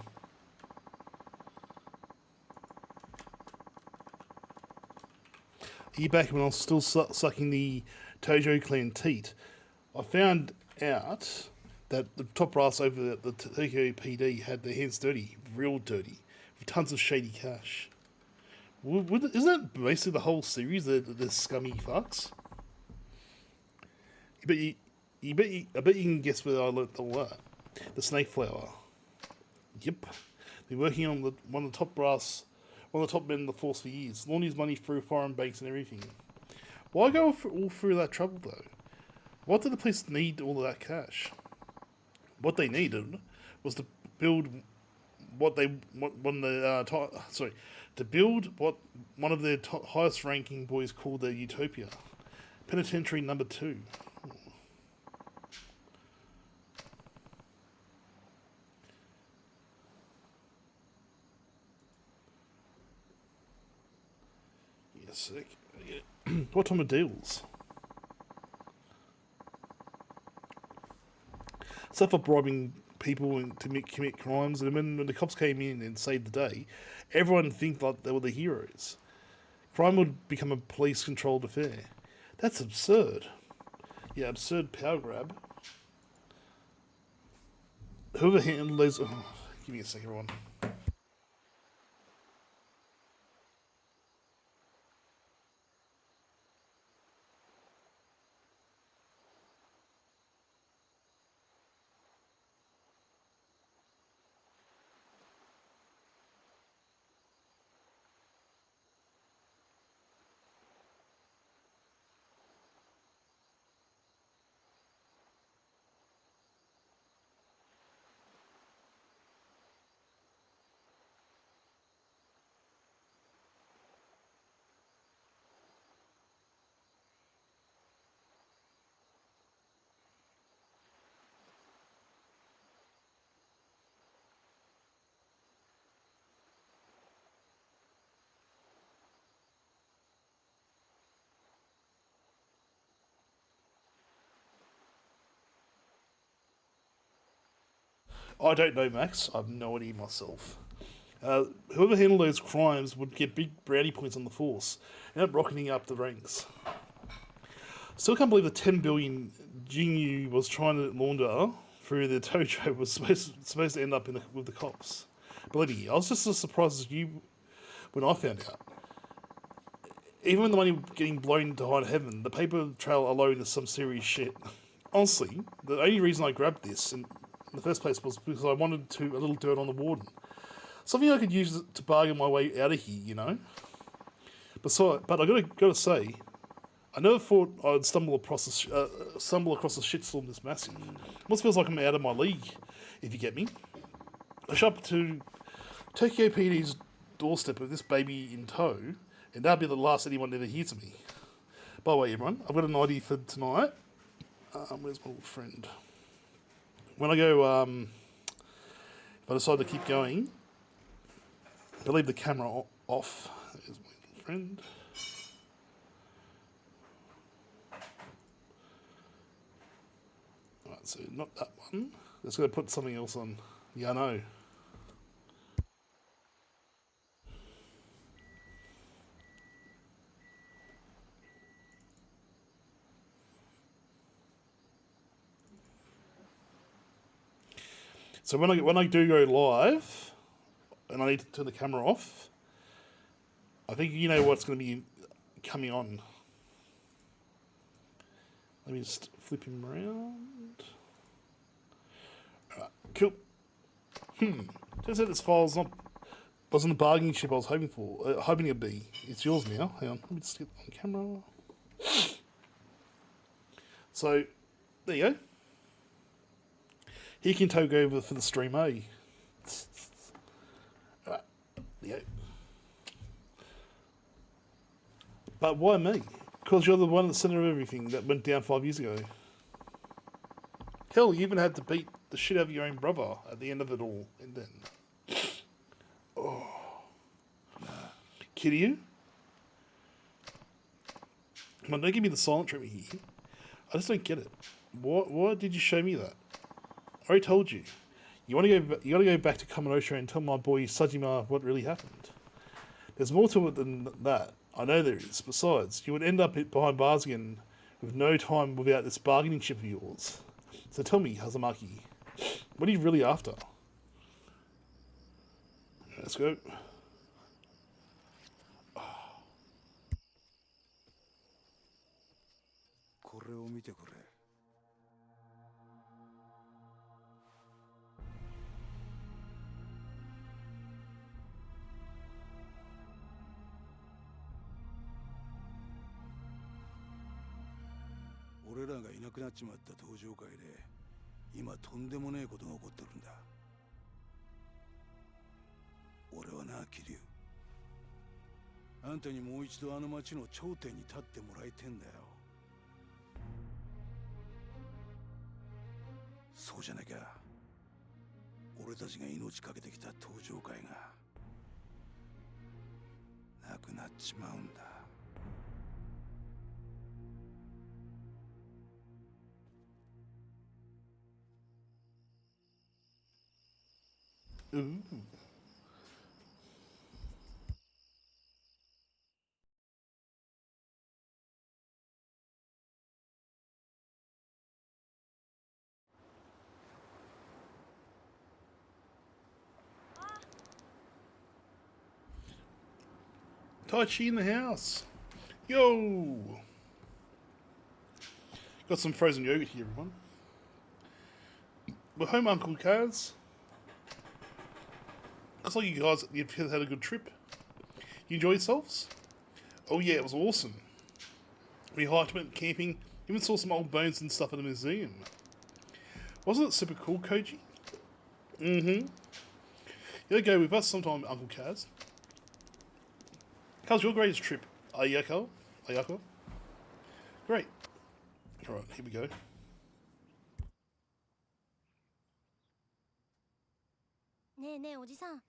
Speaker 1: Year back when I was still sucking the Tojo clan teat, I found out that the top brass over the Tokyo PD had their hands dirty, real dirty, with tons of shady cash. Isn't that basically the whole series, the scummy fucks? I bet you can guess where I learnt all that. The snake flower. Yep. Been working on one of the top men in the force for years. Laundered his money through foreign banks and everything. Why go all through that trouble though? What did the police need all of that cash? What they needed was to build what one of their highest ranking boys called their utopia, penitentiary number 2. Sick. What time of deals? Stuff for bribing people to commit crimes, and when the cops came in and saved the day, everyone think like they were the heroes. Crime would become a police-controlled affair. That's absurd. Yeah, absurd power grab. whoever handled those. Oh, give me a second, everyone. I don't know, Max. I have no idea myself. Whoever handled those crimes would get big brownie points on the force, and up rocketing up the ranks. Still can't believe the 10 billion Jinyu was trying to launder through the Tojo was supposed to end up with the cops. Believe me, I was just as surprised as you when I found out. Even when the money getting blown to high heaven, the paper trail alone is some serious shit. Honestly, the only reason I grabbed this in the first place was because I wanted a little dirt on the warden. Something I could use to bargain my way out of here, you know? But I gotta say, I never thought I'd stumble across a shitstorm this massive. Almost feels like I'm out of my league, if you get me. I show up to Tokyo PD's doorstep with this baby in tow, and that'll be the last anyone ever hears of me. By the way, everyone, I've got an idea for tonight. Where's my little friend? When I go, if I decide to keep going, I leave the camera off. There's my little friend. Alright, so not that one. Just going to put something else on. Yeah, I know. So when I do go live, and I need to turn the camera off, I think you know what's going to be coming on. Let me just flip him around. Alright, cool. Turns out this file's wasn't the bargaining chip I was hoping it'd be. It's yours now. Hang on, let me just get on camera. So, there you go. He can take over for the stream, eh? Right, there you go. But why me? Because you're the one at the centre of everything that went down 5 years ago. Hell, you even had to beat the shit out of your own brother at the end of it all. And then... Oh. Kid you? Come on, don't give me the silent treatment here. I just don't get it. Why did you show me that? I already told you. You want to go. You got to go back to Kamurocho and tell my boy Sajima what really happened. There's more to it than that. I know there is. Besides, you would end up behind bars again with no time without this bargaining chip of yours. So tell me, Hazamaki, what are you really after? Let's go.
Speaker 7: これを見てくれ。俺らがいなくなっちまった登場会で今とんでもねえことが起こってるんだ。俺はな、桐生、あんたにもう一度あの町の頂点に立ってもらいてんだよ。そうじゃなきゃ俺たちが命かけてきた登場会がなくなっちまうんだ。
Speaker 1: Tai Chi in the house. Yo! Got some frozen yogurt here, everyone. We're home, Uncle Kaz. Looks like you guys you've had a good trip. You enjoy yourselves? Oh yeah, it was awesome. We hiked, went camping, even saw some old bones and stuff at the museum. Wasn't it super cool, Koji? Mm-hmm. You'll go with us sometime, Uncle Kaz. How's your greatest trip? Ayako? Great. Alright, here we go.
Speaker 8: ねえねえおじさん、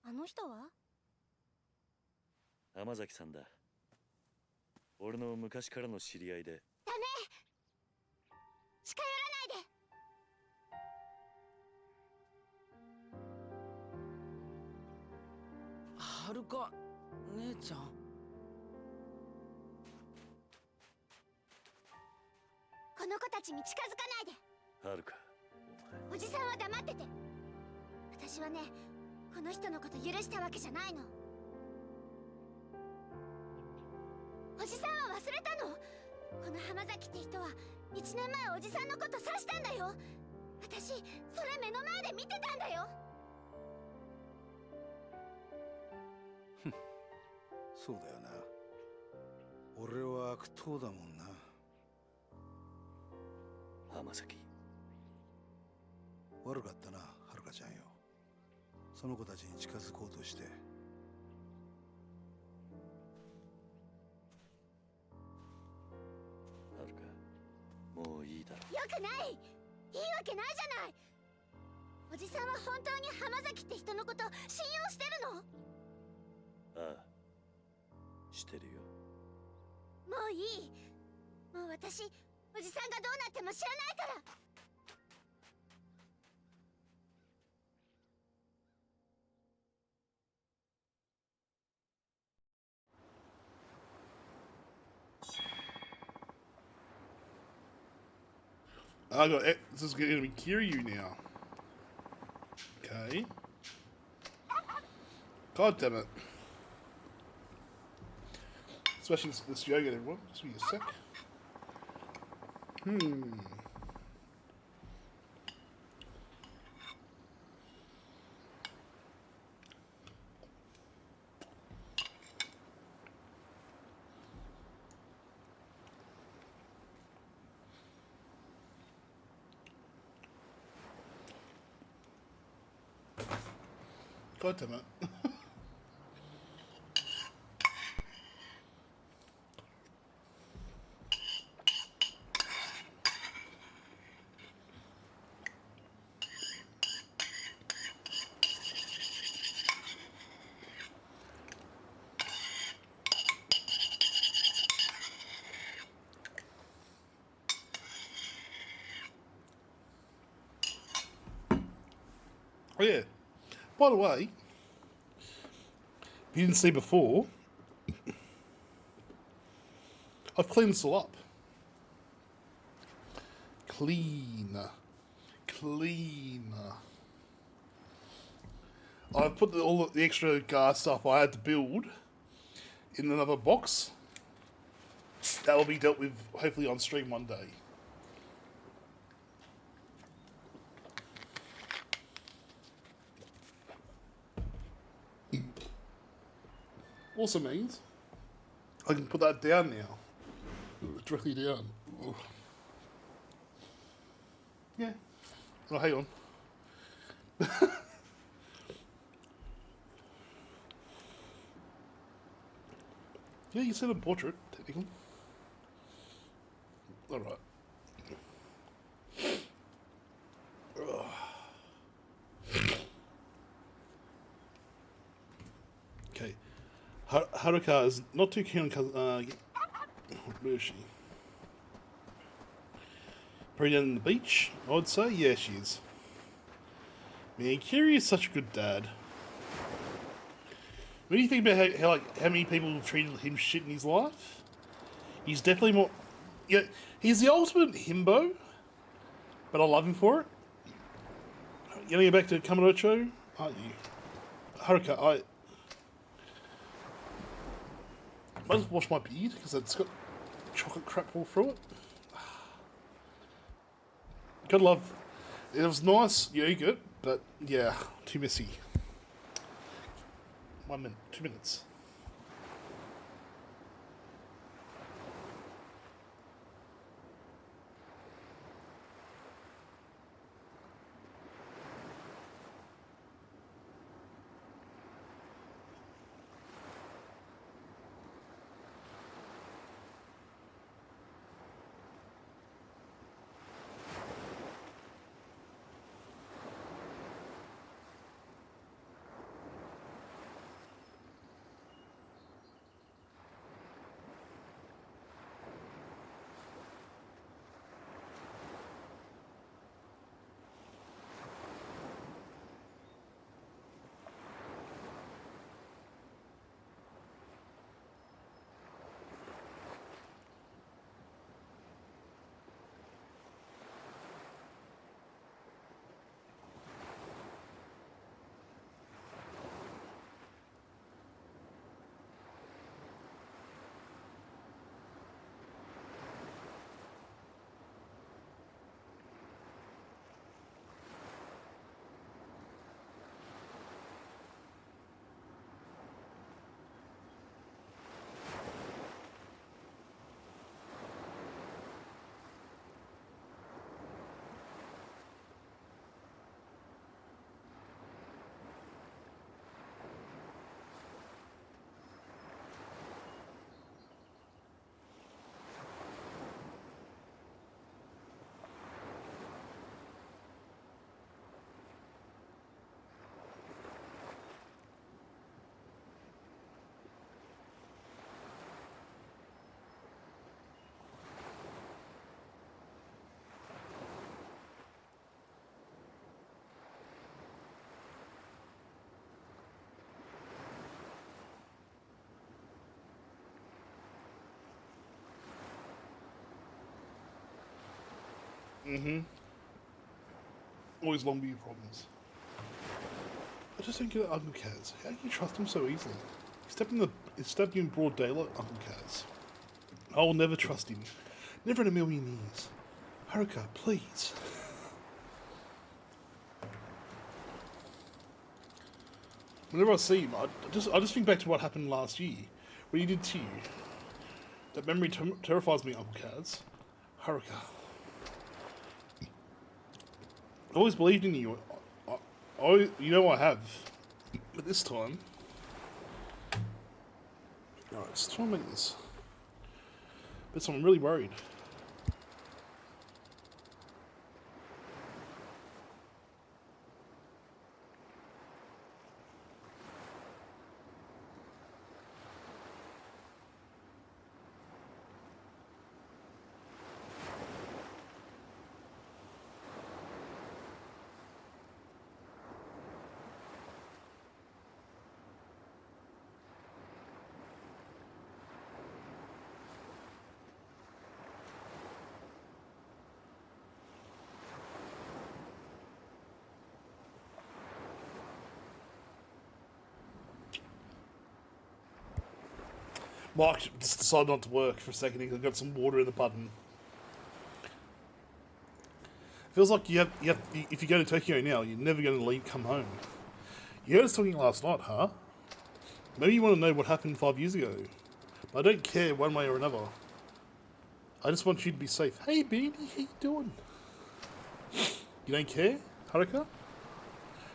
Speaker 8: あの人は？
Speaker 6: 天崎さんだ。俺の昔からの知り合いで。
Speaker 8: ダメ！近寄らないで！
Speaker 2: はるか姉ちゃん。
Speaker 8: この子たちに近づかないで。
Speaker 6: はるか、
Speaker 8: おじさんは黙ってて。私はね、この人のこと許したわけじゃないの。おじさんは忘れたの？この浜崎って人は1年前おじさんのこと刺したんだよ。私それ目の前で見てたんだよ。
Speaker 7: そうだよな。俺は悪党だもんな。
Speaker 6: 浜崎。
Speaker 7: 悪かったな、はるかちゃんよ。その子たちに近づこうとして。
Speaker 6: はるか、もういいだろ。
Speaker 8: よくない。いいわけないじゃない。おじさんは本当に浜崎って人のこと信用してるの？
Speaker 6: ああ、してるよ。
Speaker 8: もういい。もう私、おじさんがどうなっても知らないから。
Speaker 1: I got it. This is going to be Kiryu now. Okay. God damn it. Especially this yogurt, everyone. Just give me a sec. God damn it. Oh yeah. By the way, if you didn't see before, I've cleaned this all up. Clean. I've put all the extra gas stuff I had to build in another box. That will be dealt with hopefully on stream one day. Also means I can put that down now. Directly down. Ugh. Yeah. Oh, hang on. Yeah, you said a portrait, technically. Alright. Okay. Haruka is not too keen on where is she? Probably down on the beach, I would say. Yeah, she is. Man, Kiri is such a good dad. When you think about how many people have treated him shit in his life, he's definitely more. Yeah, he's the ultimate himbo, but I love him for it. You gonna get back to Kamurocho, aren't you? Haruka, I just washed my beard because it's got chocolate crap all through it. Gotta love. It was nice yogurt, but yeah, too messy. 1 minute, 2 minutes. Always long view problems. I just don't get it, Uncle Kaz. How can you trust him so easily? He stabbed you in broad daylight, Uncle Kaz. I will never trust him. Never in a million years. Haruka, please. Whenever I see him, I just think back to what happened last year. What he did to you. That memory terrifies me, Uncle Kaz. Haruka. I always believed in you. You know I have. But this time... Alright, let's try and make this. But I'm really worried. Mark just decided not to work for a second. He got some water in the button. Feels like if you go to Tokyo now, you're never going to come home. You heard us talking last night, huh? Maybe you want to know what happened 5 years ago. But I don't care one way or another. I just want you to be safe. Hey, Beanie, how you doing? You don't care, Haruka?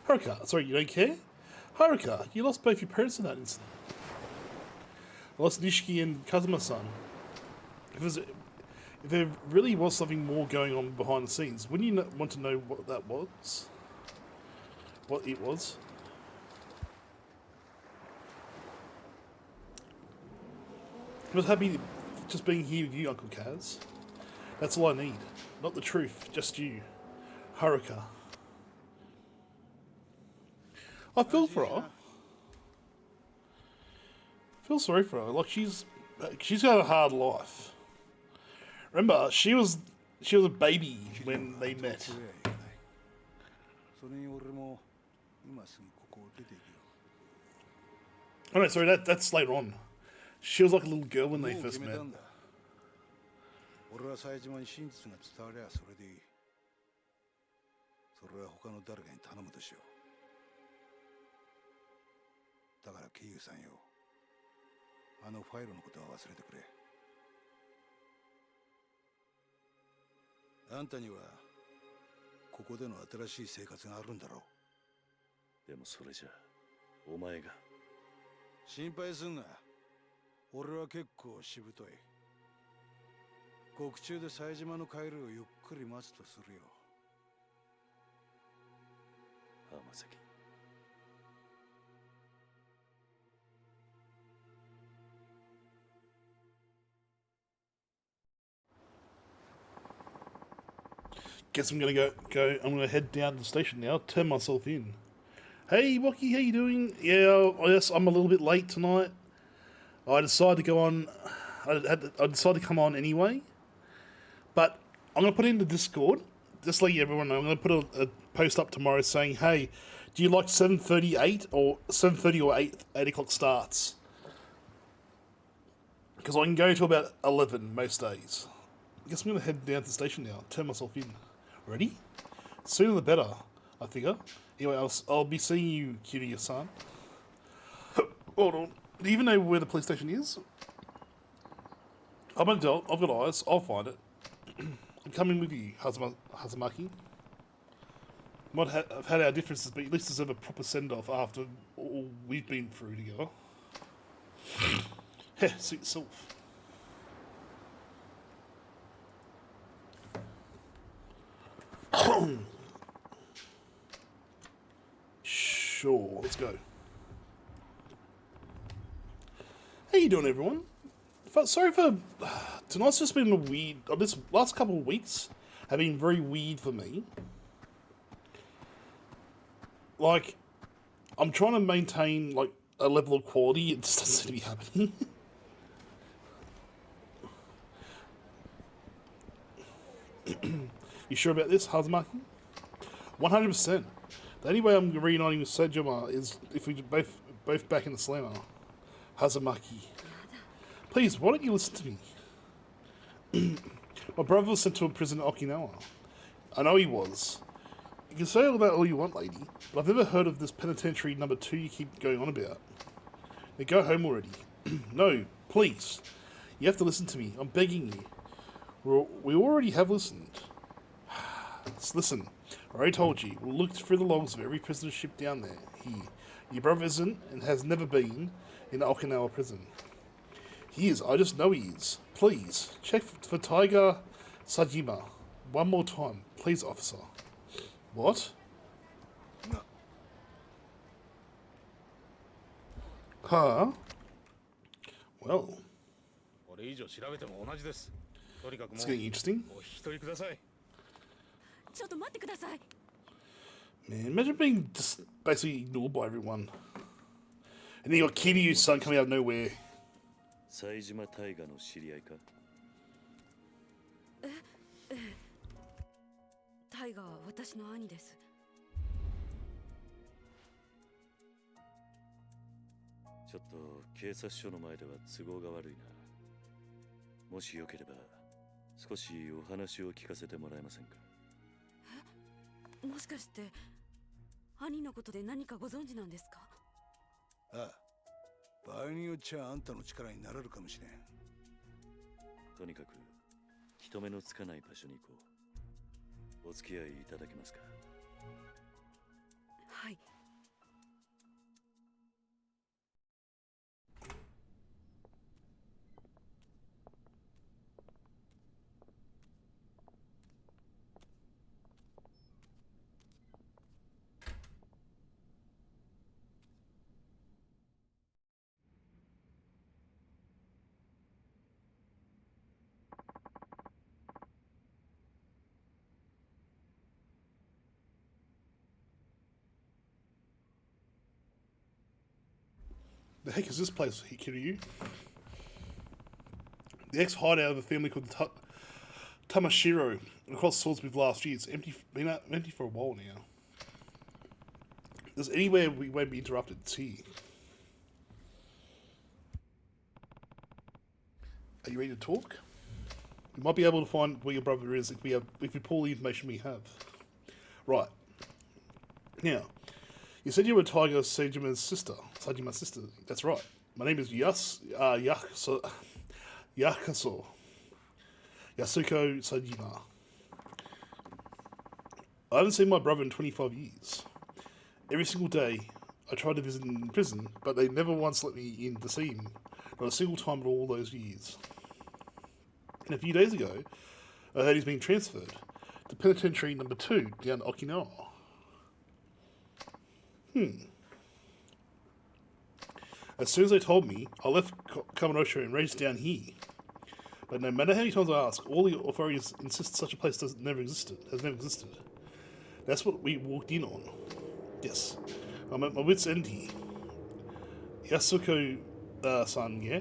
Speaker 1: Haruka, sorry, you don't care? Haruka, you lost both your parents in that incident. I lost Nishiki and Kazuma-san. If there really was something more going on behind the scenes, wouldn't you want to know what that was? What it was? I was happy just being here with you, Uncle Kaz. That's all I need. Not the truth, just you. Haruka. I feel for her. I feel sorry for her. Like she's got a hard life. Remember, she was a baby when they met. Oh no, sorry, that's later on. She was like a little girl when they
Speaker 7: もう
Speaker 1: first
Speaker 7: 決め
Speaker 1: met.
Speaker 7: たんだ。俺は冴島に真実が伝わりゃそれでいい。それは他の誰かに頼むとしよう。だからケイユさんよ、あのファイルのことは忘れてくれ。あんたにはここでの新しい生活があるんだろう。
Speaker 6: でもそれじゃお前が。
Speaker 7: 心配すんな。俺は結構しぶとい。獄中で冴島の帰るをゆっくり待つとするよ。
Speaker 6: 浜崎。
Speaker 1: Guess I'm gonna go. I'm gonna head down to the station now. Turn myself in. Hey, Wocky, how you doing? Yeah, yes, I'm a little bit late tonight. I decided to go on. I decided to come on anyway. But I'm gonna put it in the Discord. Just let everyone know. I'm gonna put a post up tomorrow saying, "Hey, do you like 7:38 or 7:30 or 8 o'clock starts?" Because I can go to about 11 most days. I guess I'm gonna head down to the station now. Turn myself in. Ready? Sooner the better, I figure. Anyway, I'll be seeing you, Kiryu-san. Hold on. Do you even know where the police station is? I'm an adult. I've got eyes. I'll find it. I'm coming with you, Hazumaki. Might have had our differences, but at least deserve a proper send-off after all we've been through together. Heh, suit yourself. Sure, let's go. How you doing, everyone? Sorry for tonight's just been a weird. This last couple of weeks have been very weird for me. Like, I'm trying to maintain like a level of quality. It just doesn't seem to be happening. You sure about this, Hazumaki? 100%. The only way I'm reuniting with Sejima is if we both back in the slammer. Hazumaki. Please, why don't you listen to me? My brother was sent to a prison in Okinawa. I know he was. You can say all that all you want, lady, but I've never heard of this penitentiary number 2 you keep going on about. Now go home already. No, please. You have to listen to me. I'm begging you. We already have listened. Just listen. I already told you. We'll look through the logs of every prisoner ship down there. Your brother isn't and has never been in Okinawa prison. He is. I just know he is. Please, check for Tiger Sajima. One more time. Please, officer. What?
Speaker 7: No.
Speaker 1: Huh? Well,
Speaker 9: これ以上調べても同じです。とにかくも
Speaker 1: it's
Speaker 9: う
Speaker 1: getting interesting.
Speaker 9: お引き取りください。
Speaker 10: ちょっと待ってください。
Speaker 1: Man, imagine being just basically ignored by everyone. And then you got Kiryu's son coming out of nowhere.
Speaker 6: 冴島大河の知り合いか？
Speaker 10: タイガーは私の兄です。
Speaker 6: ちょっと警察署の前では都合が悪いな。もしよければ少しお話を聞かせてもらえませんか？
Speaker 10: もしかして兄のことで何かご存知なんですか？
Speaker 7: ああ、場合によっちゃあんたの力になれるかもしれん。
Speaker 6: とにかく人目のつかない場所に行こう。お付き合いいただけますか？
Speaker 10: はい。
Speaker 1: The heck is this place, Kiryu? The ex-hideout of a family called the Tamashiro, across Swordsmith last year. It's been empty for a while now. If there's anywhere we won't be interrupted, it's here. Are you ready to talk? We might be able to find where your brother is if we pull the information we have. Right. Now, you said you were Tiger Sajima's sister. Sajima's sister. That's right. My name is Yasuko Sajima. I haven't seen my brother in 25 years. Every single day, I tried to visit him in prison, but they never once let me in to see him. Not a single time in all those years. And a few days ago, I heard he's been transferred to Penitentiary Number 2 down Okinawa. As soon as they told me, I left Kamurocho and raced down here. But no matter how many times I ask, all the authorities insist such a place has never existed. That's what we walked in on. Yes, I'm at my wit's end here. Yasuko-san, yeah?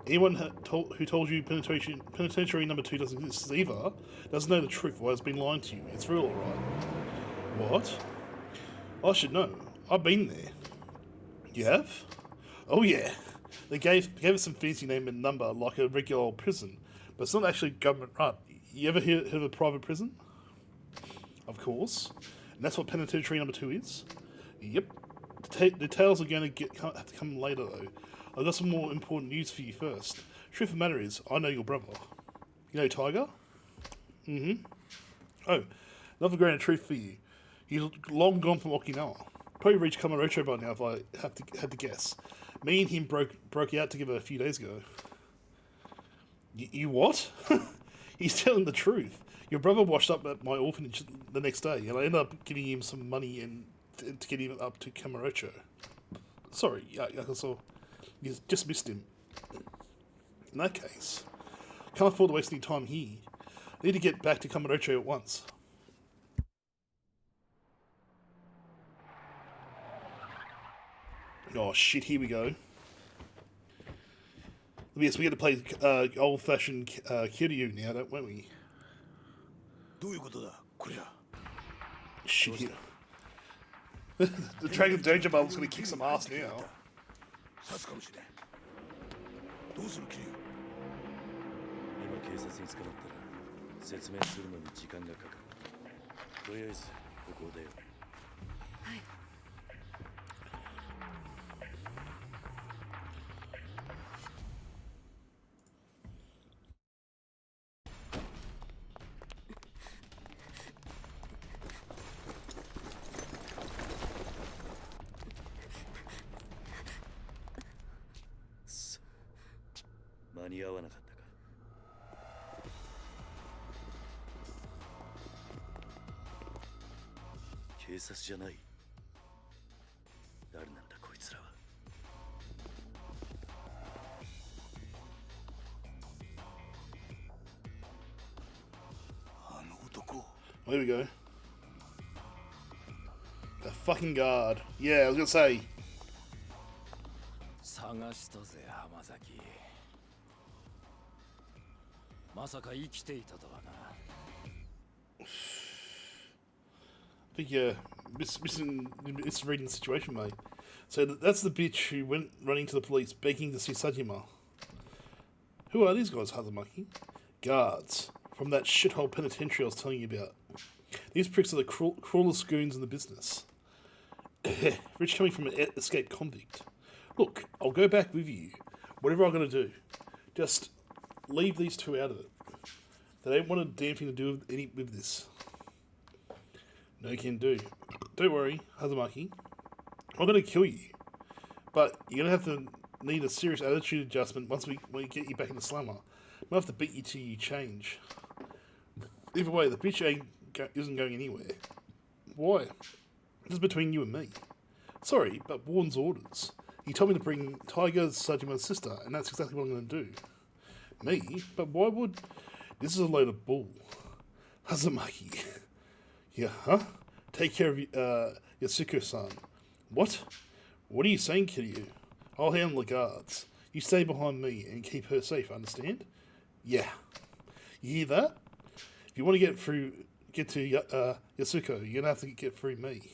Speaker 1: Anyone who told you Penitentiary Number 2 doesn't exist either doesn't know the truth or has been lying to you. It's real, alright. What? I should know. I've been there. You have? Oh yeah. They gave it some fancy name and number like a regular old prison, but it's not actually government run. You ever heard of a private prison? Of course. And that's what Penitentiary Number 2 is? Yep. The details are going to have to come later though. I've got some more important news for you first. Truth of the matter is, I know your brother. You know Tiger? Oh, another grain of truth for you. He's long gone from Okinawa. Probably reached Kamurocho by now if I had to guess. Me and him broke out together a few days ago. You what? He's telling the truth. Your brother washed up at my orphanage the next day, and I ended up giving him some money to get him up to Kamurocho. Sorry, Yakuza. You just missed him. In that case, can't afford to waste any time here. I need to get back to Kamurocho at once. Oh shit, here we go. Yes, we get to play old-fashioned Kiryu now, don't we? Shit here. The Dragon Danger Bubble's gonna kick some ass now.
Speaker 6: 今警察に捕まったら説明するのに時間がかかる。とりあえずここを出よう。はい。間に合わなかったか。警察じゃない。誰なんだこいつらは。
Speaker 7: あの男。
Speaker 1: There we go. The fucking guard. Yeah, I was gonna say.
Speaker 2: 探したぜ浜崎。まさか生きていたとはな。
Speaker 1: I think you're misreading the situation, mate. So that's the bitch who went running to the police begging to see Sajima. Who are these guys, Hazumaki? Guards from that shithole penitentiary I was telling you about. These pricks are the cruelest goons in the business. Rich coming from an escaped convict. Look, I'll go back with you. Whatever I'm going to do. Just leave these two out of it. They don't want a damn thing to do with this. No can do. Don't worry, Hazumaki. I'm going to kill you. But you're going to have to need a serious attitude adjustment once we get you back in the slammer. Might have to beat you till you change. Either way, the bitch isn't going anywhere. Why? This is between you and me. Sorry, but Warden's orders. He told me to bring Tiger Sajima's sister, and that's exactly what I'm going to do. Me? But why would... This is a load of bull. Hazumaki. Yeah, huh? Take care of Yasuko-san. What? What are you saying, Kiryu? I'll handle the guards. You stay behind me and keep her safe, understand? Yeah. You hear that? If you want to get to Yasuko, you're going to have to get through me.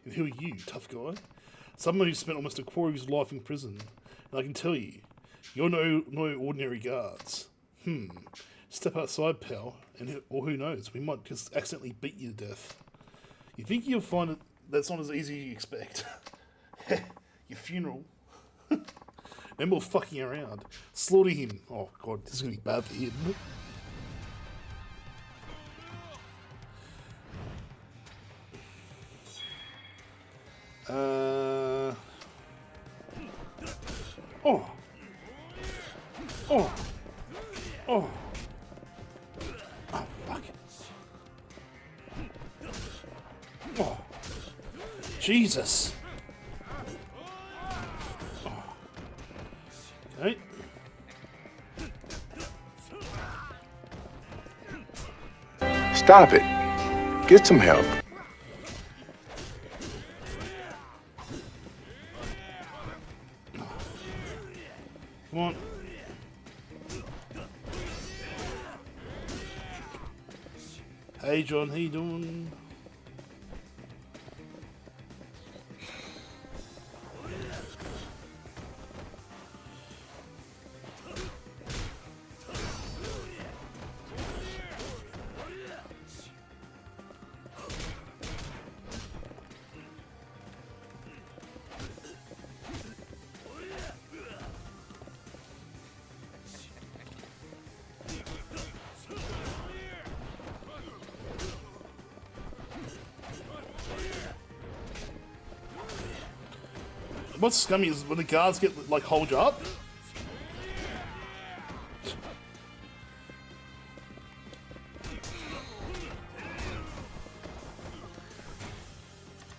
Speaker 1: And who are you, tough guy? Someone who spent almost a quarter of his life in prison. And I can tell you, You're no ordinary guards. Step outside, pal, or who knows, we might just accidentally beat you to death. You think you'll find it that's not as easy as you expect. Your funeral. No more fucking around. Slaughter him. Oh god, this is gonna be bad for him. Oh. Oh. Oh, fuck. Oh. Jesus. Oh. Okay.
Speaker 11: Stop it. Get some help.
Speaker 1: Come on. Hey John, how you doing? What's scummy is when the guards get, like, hold you up.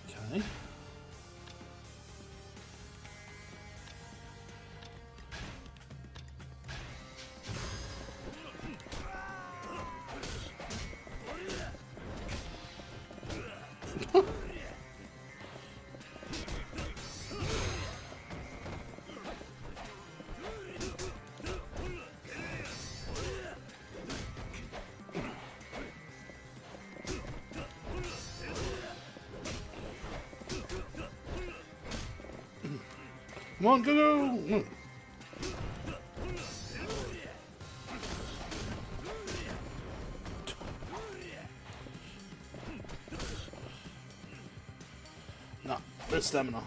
Speaker 1: Okay. Come on, go! No, there's stamina.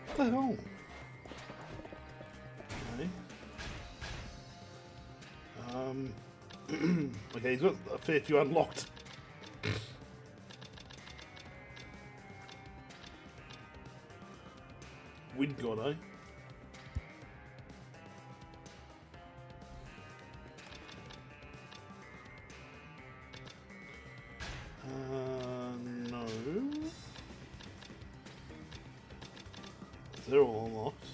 Speaker 1: What the hell? Okay. Okay, he's got a fair few unlocked. Wind God, eh? No. They're all unlocked.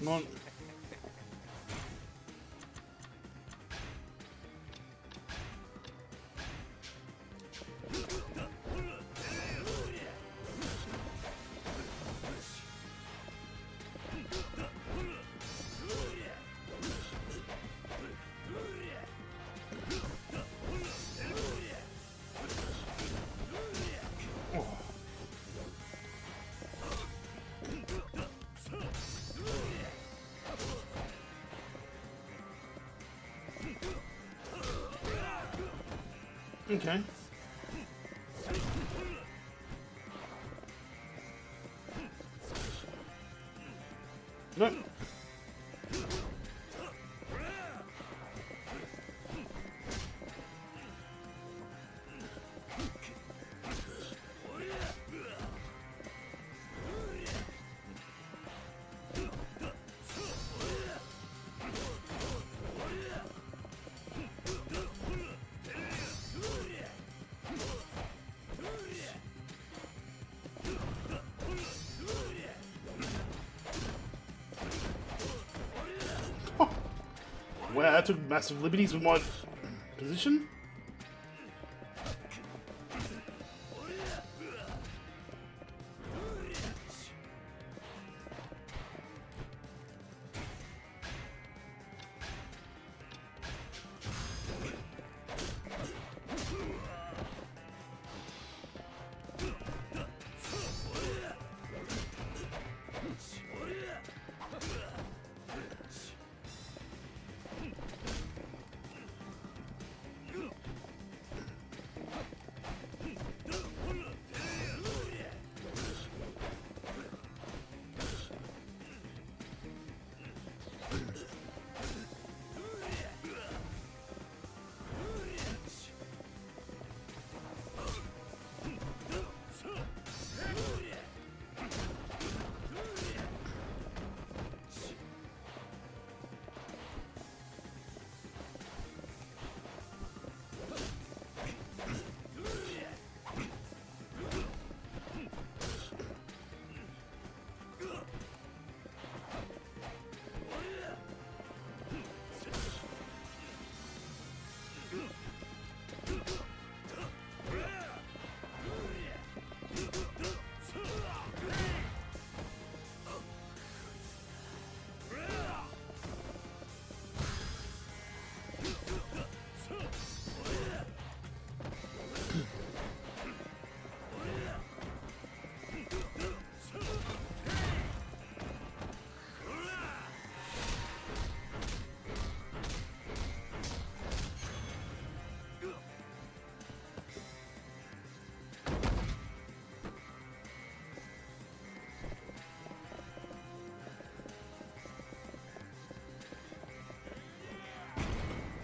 Speaker 1: Come on. Okay. No. Wow, I took massive liberties with my position.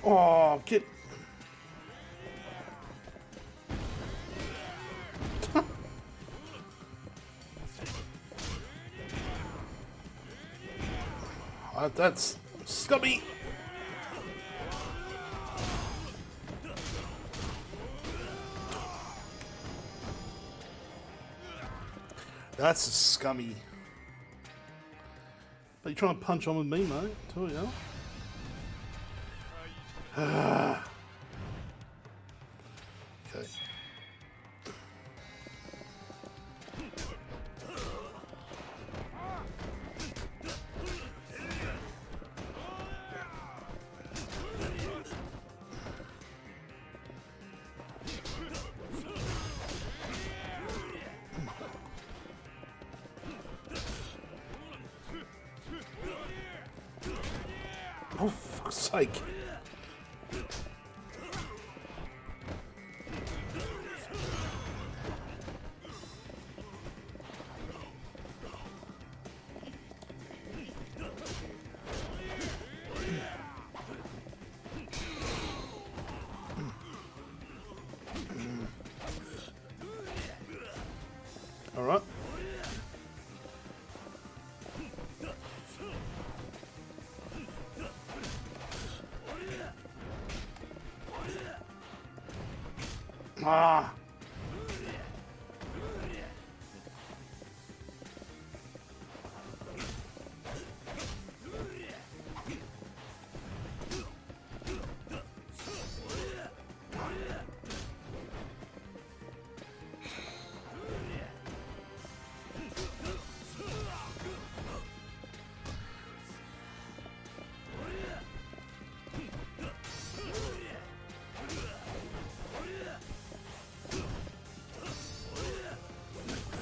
Speaker 1: Oh, get. That's scummy. That's scummy. But you're trying to punch on with me, mate. Tell you. Okay. Oh, for fuck's sake. All right. Ah.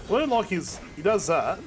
Speaker 1: What I don't like is he does that.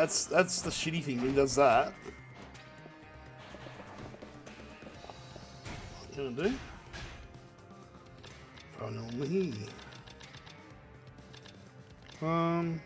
Speaker 1: That's the shitty thing when he does that. What you gonna do? Finally.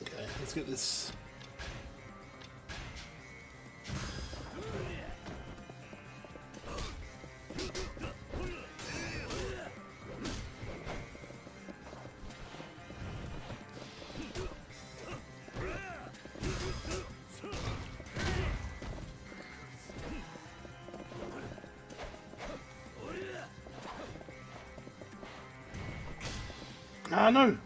Speaker 1: Okay. Let's get this. Ah, no.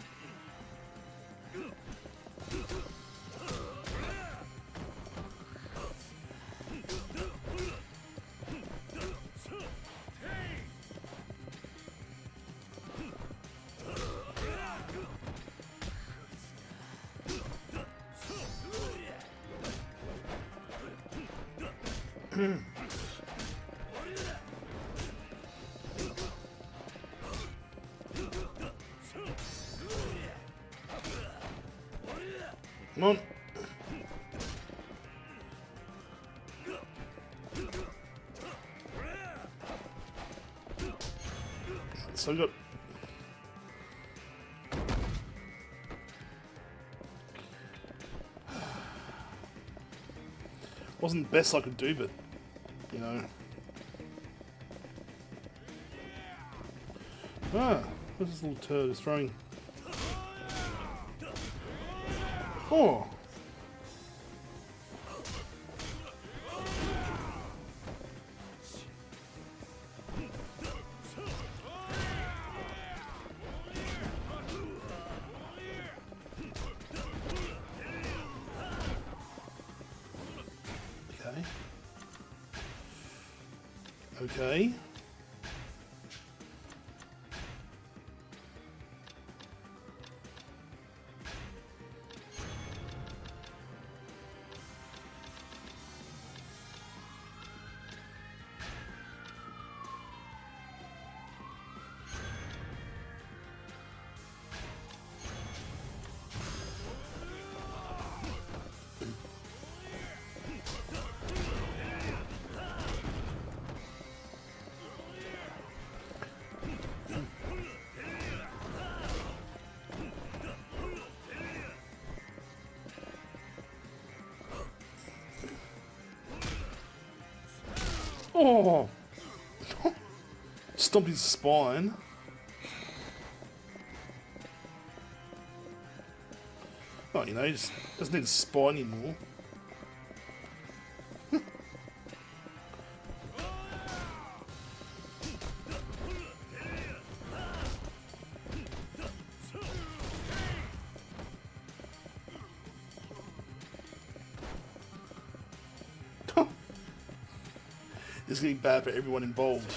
Speaker 1: Come on. So good. Wasn't the best I could do, but you know. Ah, what's this little turd is throwing? Oh. Okay. Oh! Stomped his spine. Oh, you know, he just doesn't need a spine anymore. This is getting bad for everyone involved.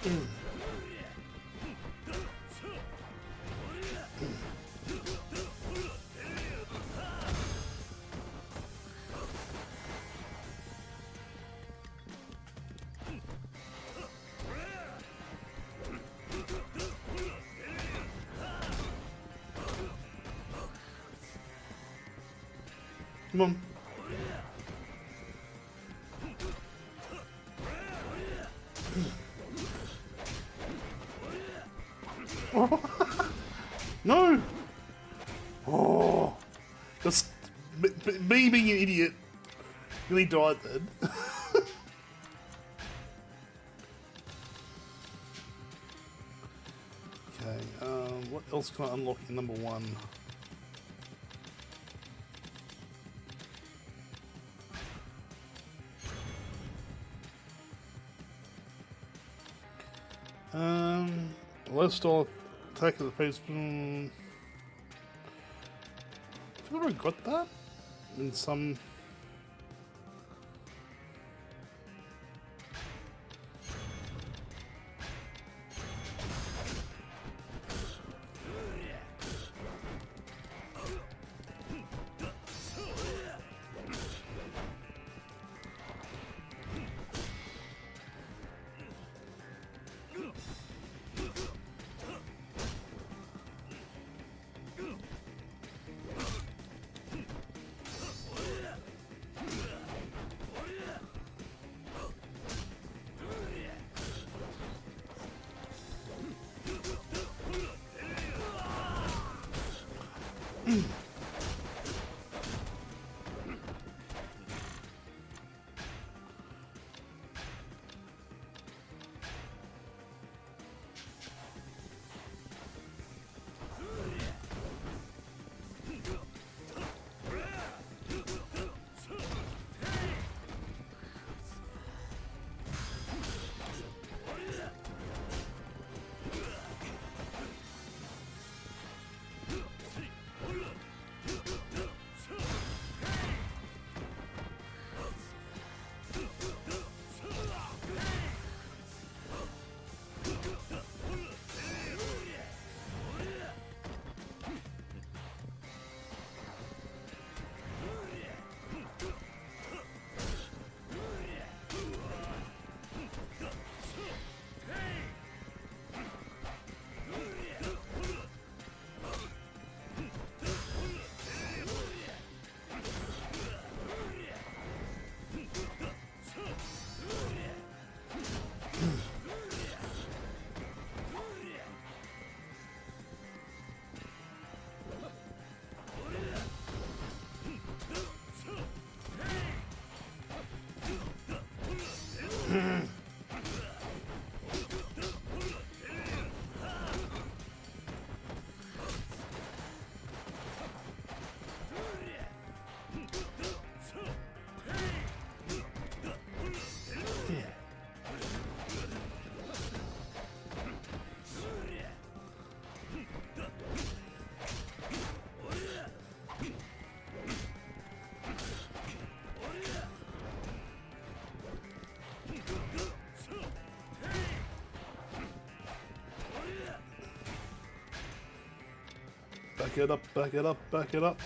Speaker 1: Come on. No! Oh, just me being an idiot really died then. Okay, what else can I unlock in number 1? Lifestyle attack of the face. Have I already got that? In some. Back it up, back it up, back it up.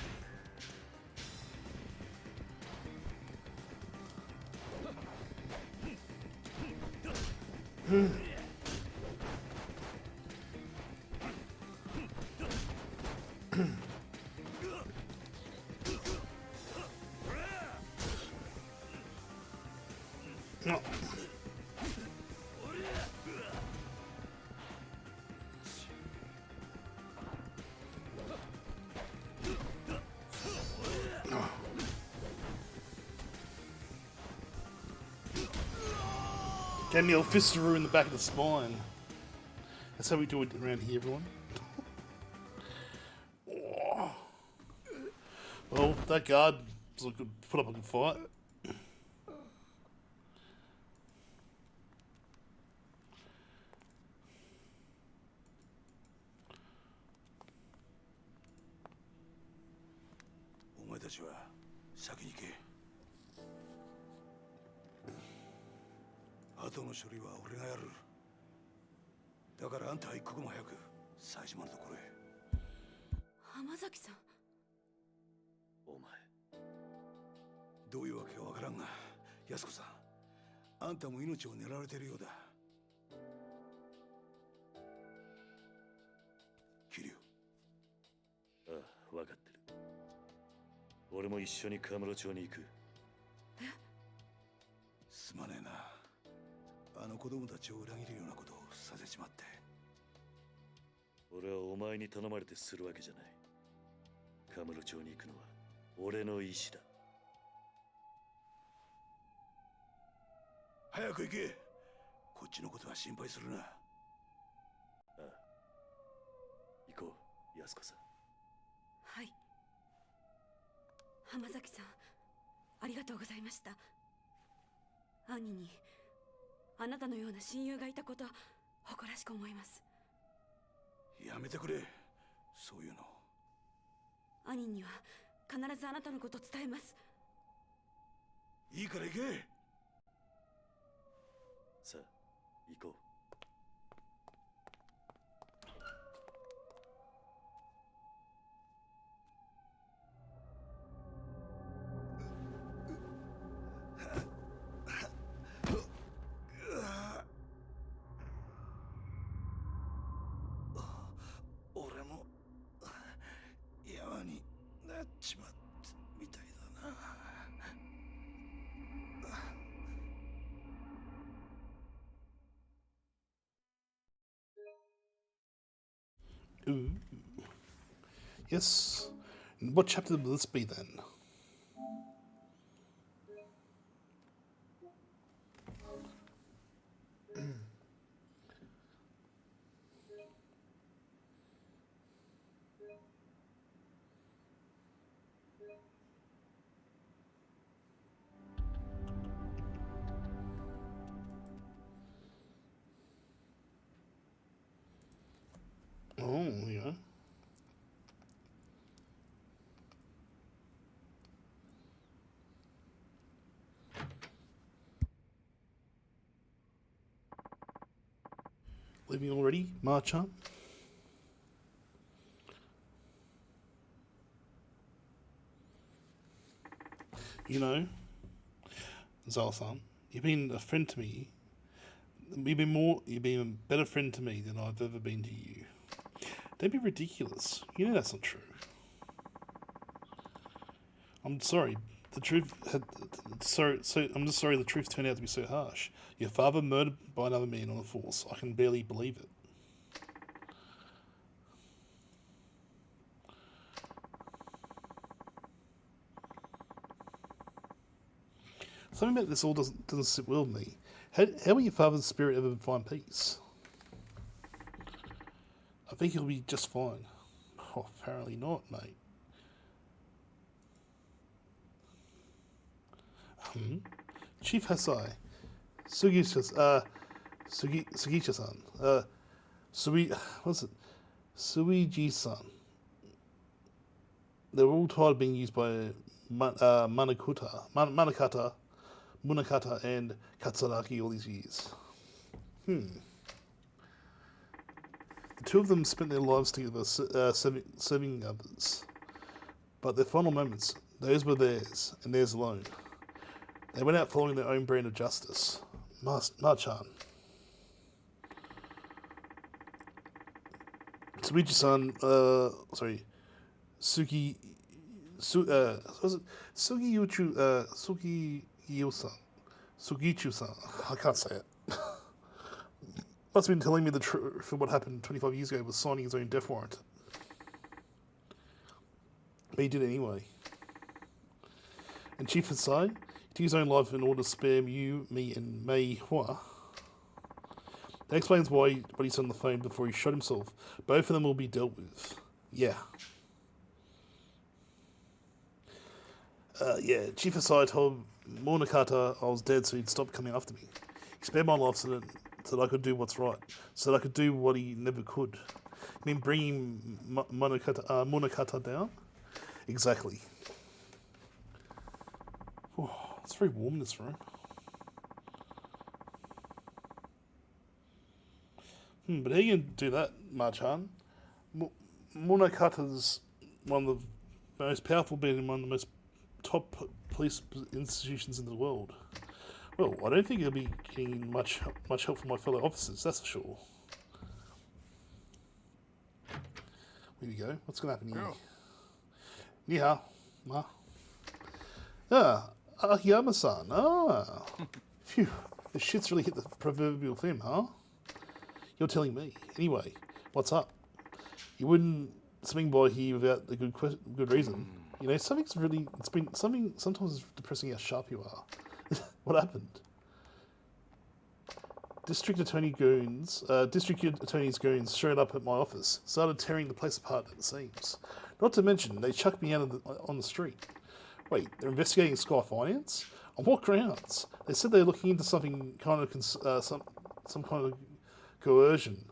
Speaker 1: No. Gave me a fistera in the back of the spine. That's how we do it around here, everyone. Oh. Well, that guard could put up a good fight.
Speaker 7: だからあんたは一刻も早く冴島のところへ。
Speaker 10: 浜崎さん。
Speaker 6: お前。
Speaker 7: どういうわけかわからんが、安子さん、あんたも命を狙われているようだ。桐生。
Speaker 6: ああ、分かってる。俺も一緒にカムロ町に行く。
Speaker 7: すまねえな。あの子供たちを裏切るようなことをさせちまって。
Speaker 6: 俺はお前に頼まれてするわけじゃない。カムロ町に行くのは俺の意志だ。
Speaker 7: 早く行け。こっちのことは心配するな。
Speaker 6: ああ。行こう、安子さん。
Speaker 10: はい。浜崎さん、ありがとうございました。兄にあなたのような親友がいたことは誇らしく思います。
Speaker 7: やめてくれ、そういうの。
Speaker 10: 兄には必ずあなたのことを伝えます。
Speaker 7: いいから行け。
Speaker 6: さあ、行こう。
Speaker 7: 俺も山になっちまったみたいだな。
Speaker 1: Ooh. Yes. And what chapter will this be then? Oh, yeah. Leaving already, Marchan? You know, Zal-san, you've been a friend to me. You've been a better friend to me than I've ever been to you. Don't be ridiculous. You know that's not true. I'm sorry. The truth had... I'm just sorry the truth turned out to be so harsh. Your father murdered by another man on the force. I can barely believe it. Something about this all doesn't sit well with me. How will your father's spirit ever find peace? I think he'll be just fine. Oh, apparently not, mate. Chief Hasai, Sugicha-san, Suiji-san. They're all tired of being used by Munakata, and Katsuraki all these years. The two of them spent their lives together serving others. But their final moments, those were theirs, and theirs alone. They went out following their own brand of justice. Marchan. Suichi-san, Sugichu-san. I can't say it. Must have been telling me the truth of what happened 25 years ago was signing his own death warrant. But he did it anyway. And Chief Hasai, to his own life in order to spare you, me, and Mei Hua. That explains why what he said on the phone before he shot himself. Both of them will be dealt with. Yeah. Chief Hasai told Munakata I was dead so he'd stop coming after me. He spared my life so that I could do what's right. So that I could do what he never could. I mean, bringing Munakata down? Exactly. Oh, it's very warm in this room. But how are you going to do that, Marchan? Munakata's one of the most powerful men in one of the most top police institutions in the world. Well, I don't think he'll be getting much help from my fellow officers, that's for sure. Here we go. What's going to happen here? Niha. Ma. Ah, Akiyama-san. Ah. Phew. This shit's really hit the proverbial thing, huh? You're telling me. Anyway, what's up? You wouldn't swing by here without a good reason. You know, sometimes it's depressing how sharp you are. What happened? District Attorney's goons showed up at my office, started tearing the place apart at the seams. Not to mention, they chucked me out on the street. Wait, they're investigating Sky Finance? On what grounds? They said they're looking into something kind of some kind of coercion.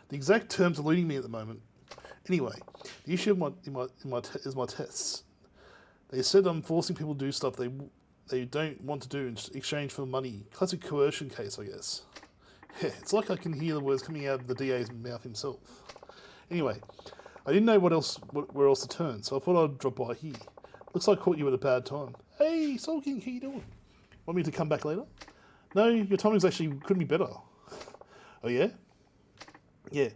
Speaker 1: The exact terms eluding me at the moment. Anyway, the issue is my tests. They said I'm forcing people to do stuff they don't want to do in exchange for money. Classic coercion case, I guess. Yeah, it's like I can hear the words coming out of the DA's mouth himself. Anyway, I didn't know where else to turn, so I thought I'd drop by here. Looks like I caught you at a bad time. Hey, Soul King, how you doing? Want me to come back later? No, your timing's actually couldn't be better. Oh yeah? Yeah,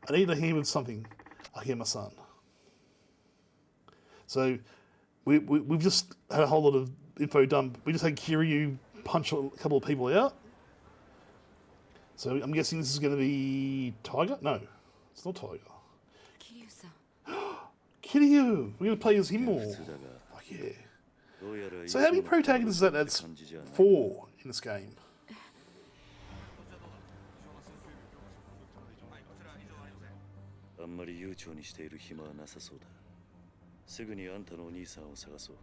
Speaker 1: I need a hand with something. I hear my son. So, we've just had a whole lot of info done. We just had Kiryu punch a couple of people out. So I'm guessing this is going to be Tiger? No, it's not Tiger.
Speaker 10: Kiryu-san.
Speaker 1: Kiryu! We're going to play as him more. Oh yeah. So how many protagonists is that? That's 4 in this game.
Speaker 6: あんまり悠長にしている暇はなさそうだ。すぐにあんたのお兄さんを探そう。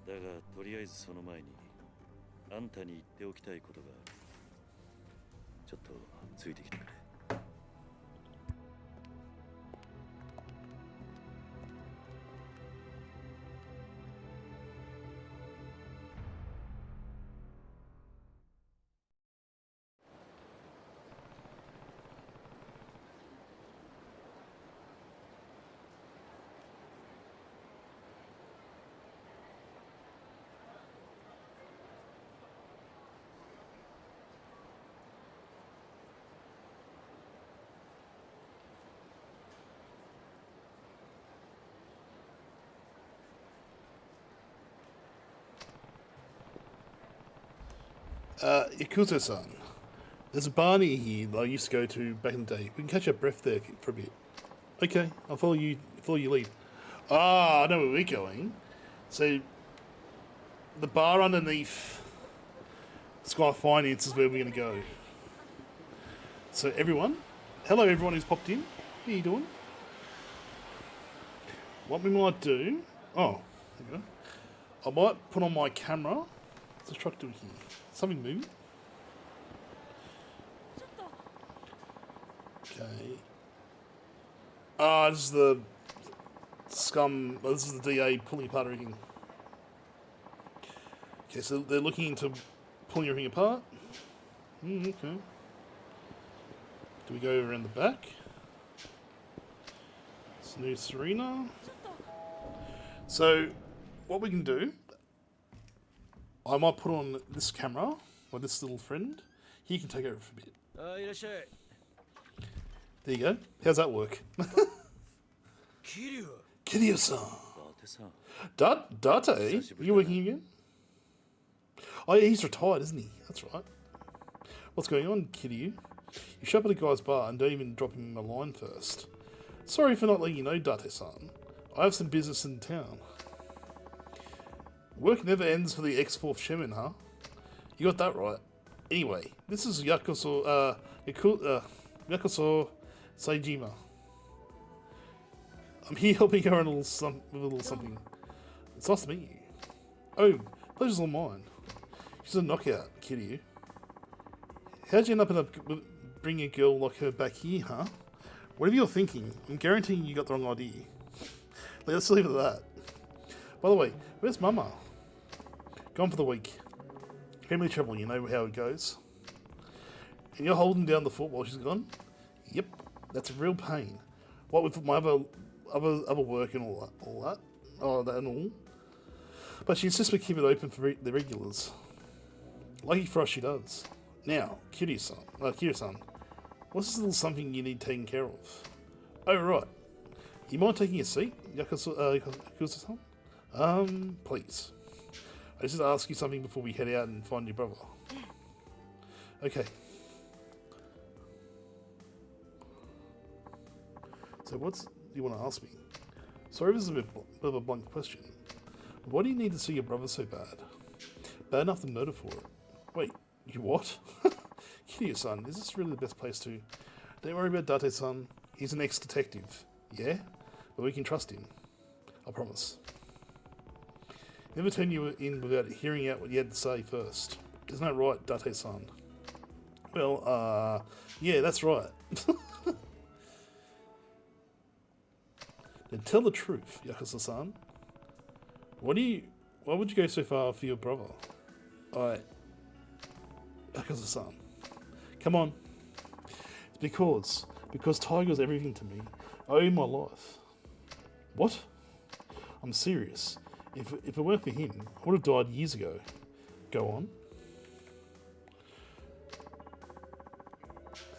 Speaker 6: だがとりあえずその前にあんたに言っておきたいことがある。ちょっとついてきてくれ。
Speaker 1: Yakuza-san, there's a bar near here that I used to go to back in the day. We can catch our breath there for a bit. Okay, I'll follow you lead. Ah, I know where we're going. So, the bar underneath Sky Finance is where we're going to go. So everyone, hello everyone who's popped in. How you doing? What we might do, oh, there we go. I might put on my camera. What's the truck doing here? Something moving? Okay. Ah, this is the scum. This is the DA pulling apart everything. Okay, so they're looking into pulling everything apart. Okay. Do we go around the back? It's new Serena. So, what we can do, I might put on this camera, or this little friend. He can take over for a bit. There you go. How's that work? Kiryu-san. Date? Are you working again? Oh yeah, he's retired, isn't he? That's right. What's going on, Kiryu? You show up at a guy's bar and don't even drop him a line first. Sorry for not letting you know, Date-san. I have some business in town. Work never ends for the ex-4th Shaman, huh? You got that right. Anyway, this is Yakuza Saejima. I'm here helping her with a little something. It's nice to meet you. Oh, pleasure's all mine. She's a knockout, Kiryu. How'd you end up bringing a girl like her back here, huh? Whatever you're thinking, I'm guaranteeing you got the wrong idea. Let's leave it at that. By the way, where's Mama? Gone for the week. Family trouble, you know how it goes. And you're holding down the fort while she's gone? Yep, that's a real pain. What with my other work and all that. Oh, that and all. But she insists we keep it open for the regulars. Lucky for us she does. Now, Kiryu-san, what's this little something you need taken care of? Oh, right. You mind taking a seat, Yakuza-san? Please. I just need to ask you something before we head out and find your brother. Okay. So what do you want to ask me? Sorry if this is a bit of a blunt question. Why do you need to see your brother so bad? Bad enough to murder for it. Wait, you what? Kiryu-san, is this really the best place to... Don't worry about Date-san. He's an ex-detective. Yeah? But we can trust him. I promise. Never turn you in without hearing out what you had to say first. Isn't that right, Date-san? Well, yeah, that's right. Then tell the truth, Yakuza-san. Why would you go so far for your brother? Yakuza-san. Come on. It's because Tiger's everything to me. I owe him my life. What? I'm serious. If it weren't for him, I would have died years ago. Go on.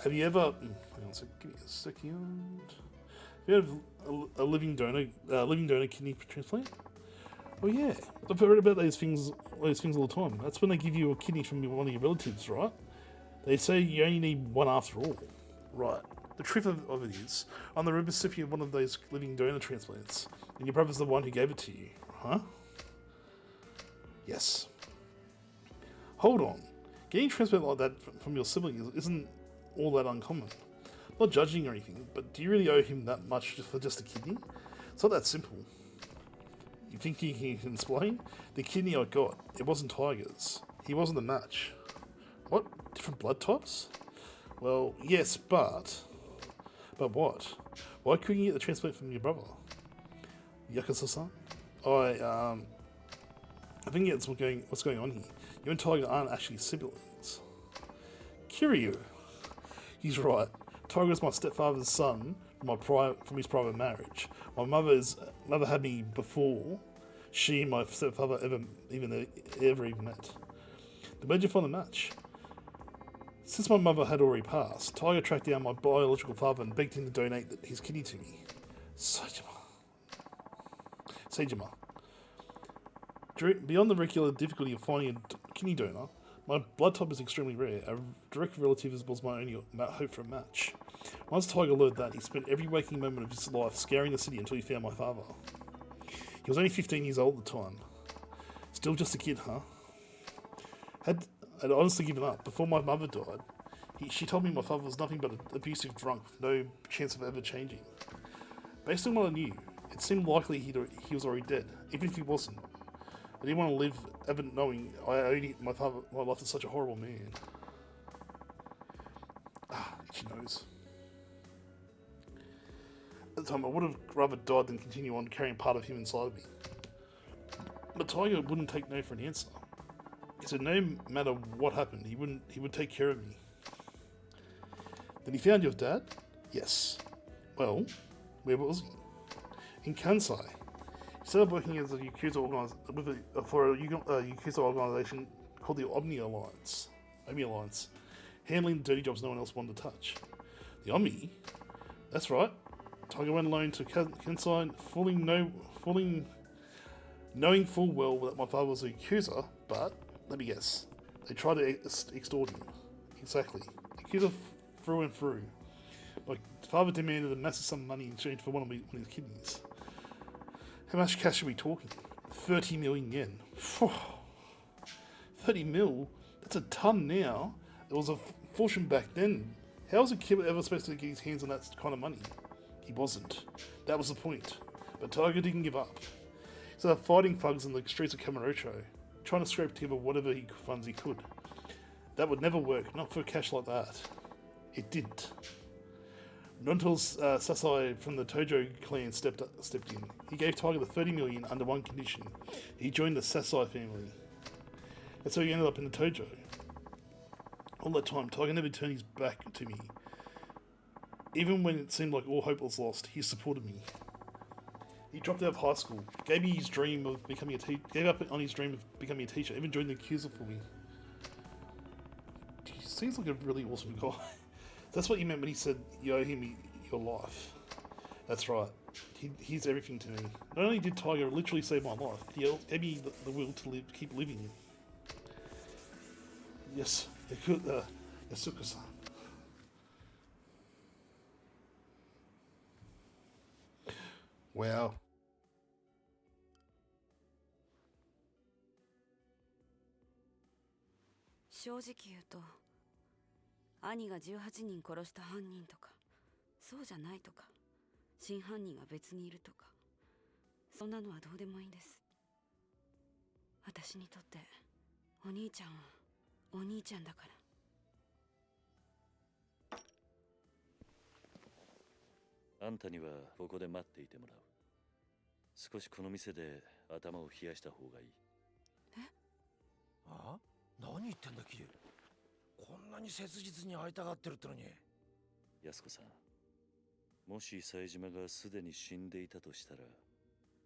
Speaker 1: Have you ever... Hang on give me a second. Have you had a living donor kidney transplant? Oh yeah, I've heard about those things all the time. That's when they give you a kidney from one of your relatives, right? They say you only need one after all. Right. The truth of it is, I'm the recipient of one of those living donor transplants, and your brother's the one who gave it to you, huh? Yes. Hold on. Getting a transplant like that from your sibling isn't all that uncommon. Not judging or anything, but do you really owe him that much for just a kidney? It's not that simple. You think he can explain? The kidney I got, it wasn't Tiger's. He wasn't a match. What? Different blood types? Well, yes, but what? Why couldn't you get the transplant from your brother? Yakuza-san? I think it's what's going on here. You and Tiger aren't actually siblings. Kiryu. He's right. Tiger's my stepfather's son from his private marriage. My mother had me before she and my stepfather ever even met. The where'd you find the match? Since my mother had already passed, Tiger tracked down my biological father and begged him to donate his kidney to me. Sejima. Beyond the regular difficulty of finding a kidney donor, my blood type is extremely rare. A direct relative was my only hope for a match. Once Tiger learned that, he spent every waking moment of his life scouring the city until he found my father. He was only 15 years old at the time. Still just a kid, huh? I'd honestly given up. Before my mother died, she told me my father was nothing but an abusive drunk with no chance of ever changing. Based on what I knew, it seemed likely he was already dead, even if he wasn't. I didn't want to live ever knowing I owed my life to such a horrible man. Itchy nose. At the time, I would have rather died than continue on carrying part of him inside of me. But Tiger wouldn't take no for an answer. He said no matter what happened, he would take care of me. Then he found your dad? Yes. Well, where was he? In Kansai. He started working as a Yakuza for a Yakuza organization called the Omni Alliance, handling dirty jobs no one else wanted to touch. The Omni? That's right. Tiger went alone to Kansai, knowing full well that my father was a Yakuza, but, let me guess, they tried to extort him. Exactly. Yakuza through and through. My father demanded a massive sum of money in exchange for one of his kidneys. How much cash are we talking? 30 million yen. 30 mil? That's a ton now. It was a fortune back then. How was a kid ever supposed to get his hands on that kind of money? He wasn't. That was the point. But Tiger didn't give up. He started fighting thugs in the streets of Kamurocho, trying to scrape together whatever funds he could. That would never work, not for cash like that. It didn't. Not until Sasai from the Tojo clan stepped in. He gave Tiger the 30 million under one condition. He joined the Sasai family. That's how he ended up in the Tojo. All that time, Tiger never turned his back to me. Even when it seemed like all hope was lost, he supported me. He dropped out of high school, gave me his dream of becoming a teacher, gave up on his dream of becoming a teacher, even joined the Yakuza for me. He seems like a really awesome guy. That's what you meant when he said you owe him your life. That's right. He's everything to me. Not only did Tiger literally save my life, but he gave me the will to keep living. Yes, Yasuko-san. Wow.
Speaker 10: 正直言うと、兄が18人殺した犯人とか、そうじゃないとか、真犯人が別にいるとか、そんなのはどうでもいいんです。私にとってお兄ちゃんはお兄ちゃんだから。
Speaker 6: あんたにはここで待っていてもらう。少しこの店で頭を冷やした方がいい。
Speaker 2: え？あ？何言ってんだキリ。こんなに切実に会いたがってるってのに。
Speaker 6: 安子さん、もし冴島がすでに死んでいたとしたら、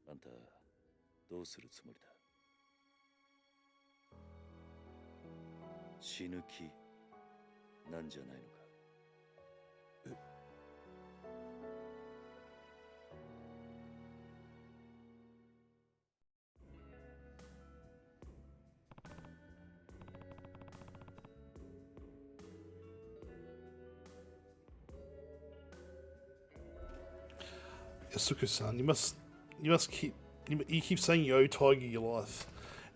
Speaker 6: あんたどうするつもりだ？死ぬ気なんじゃないのか？
Speaker 2: え？Yasuko-san,
Speaker 1: you keep saying you owe Tiger your life,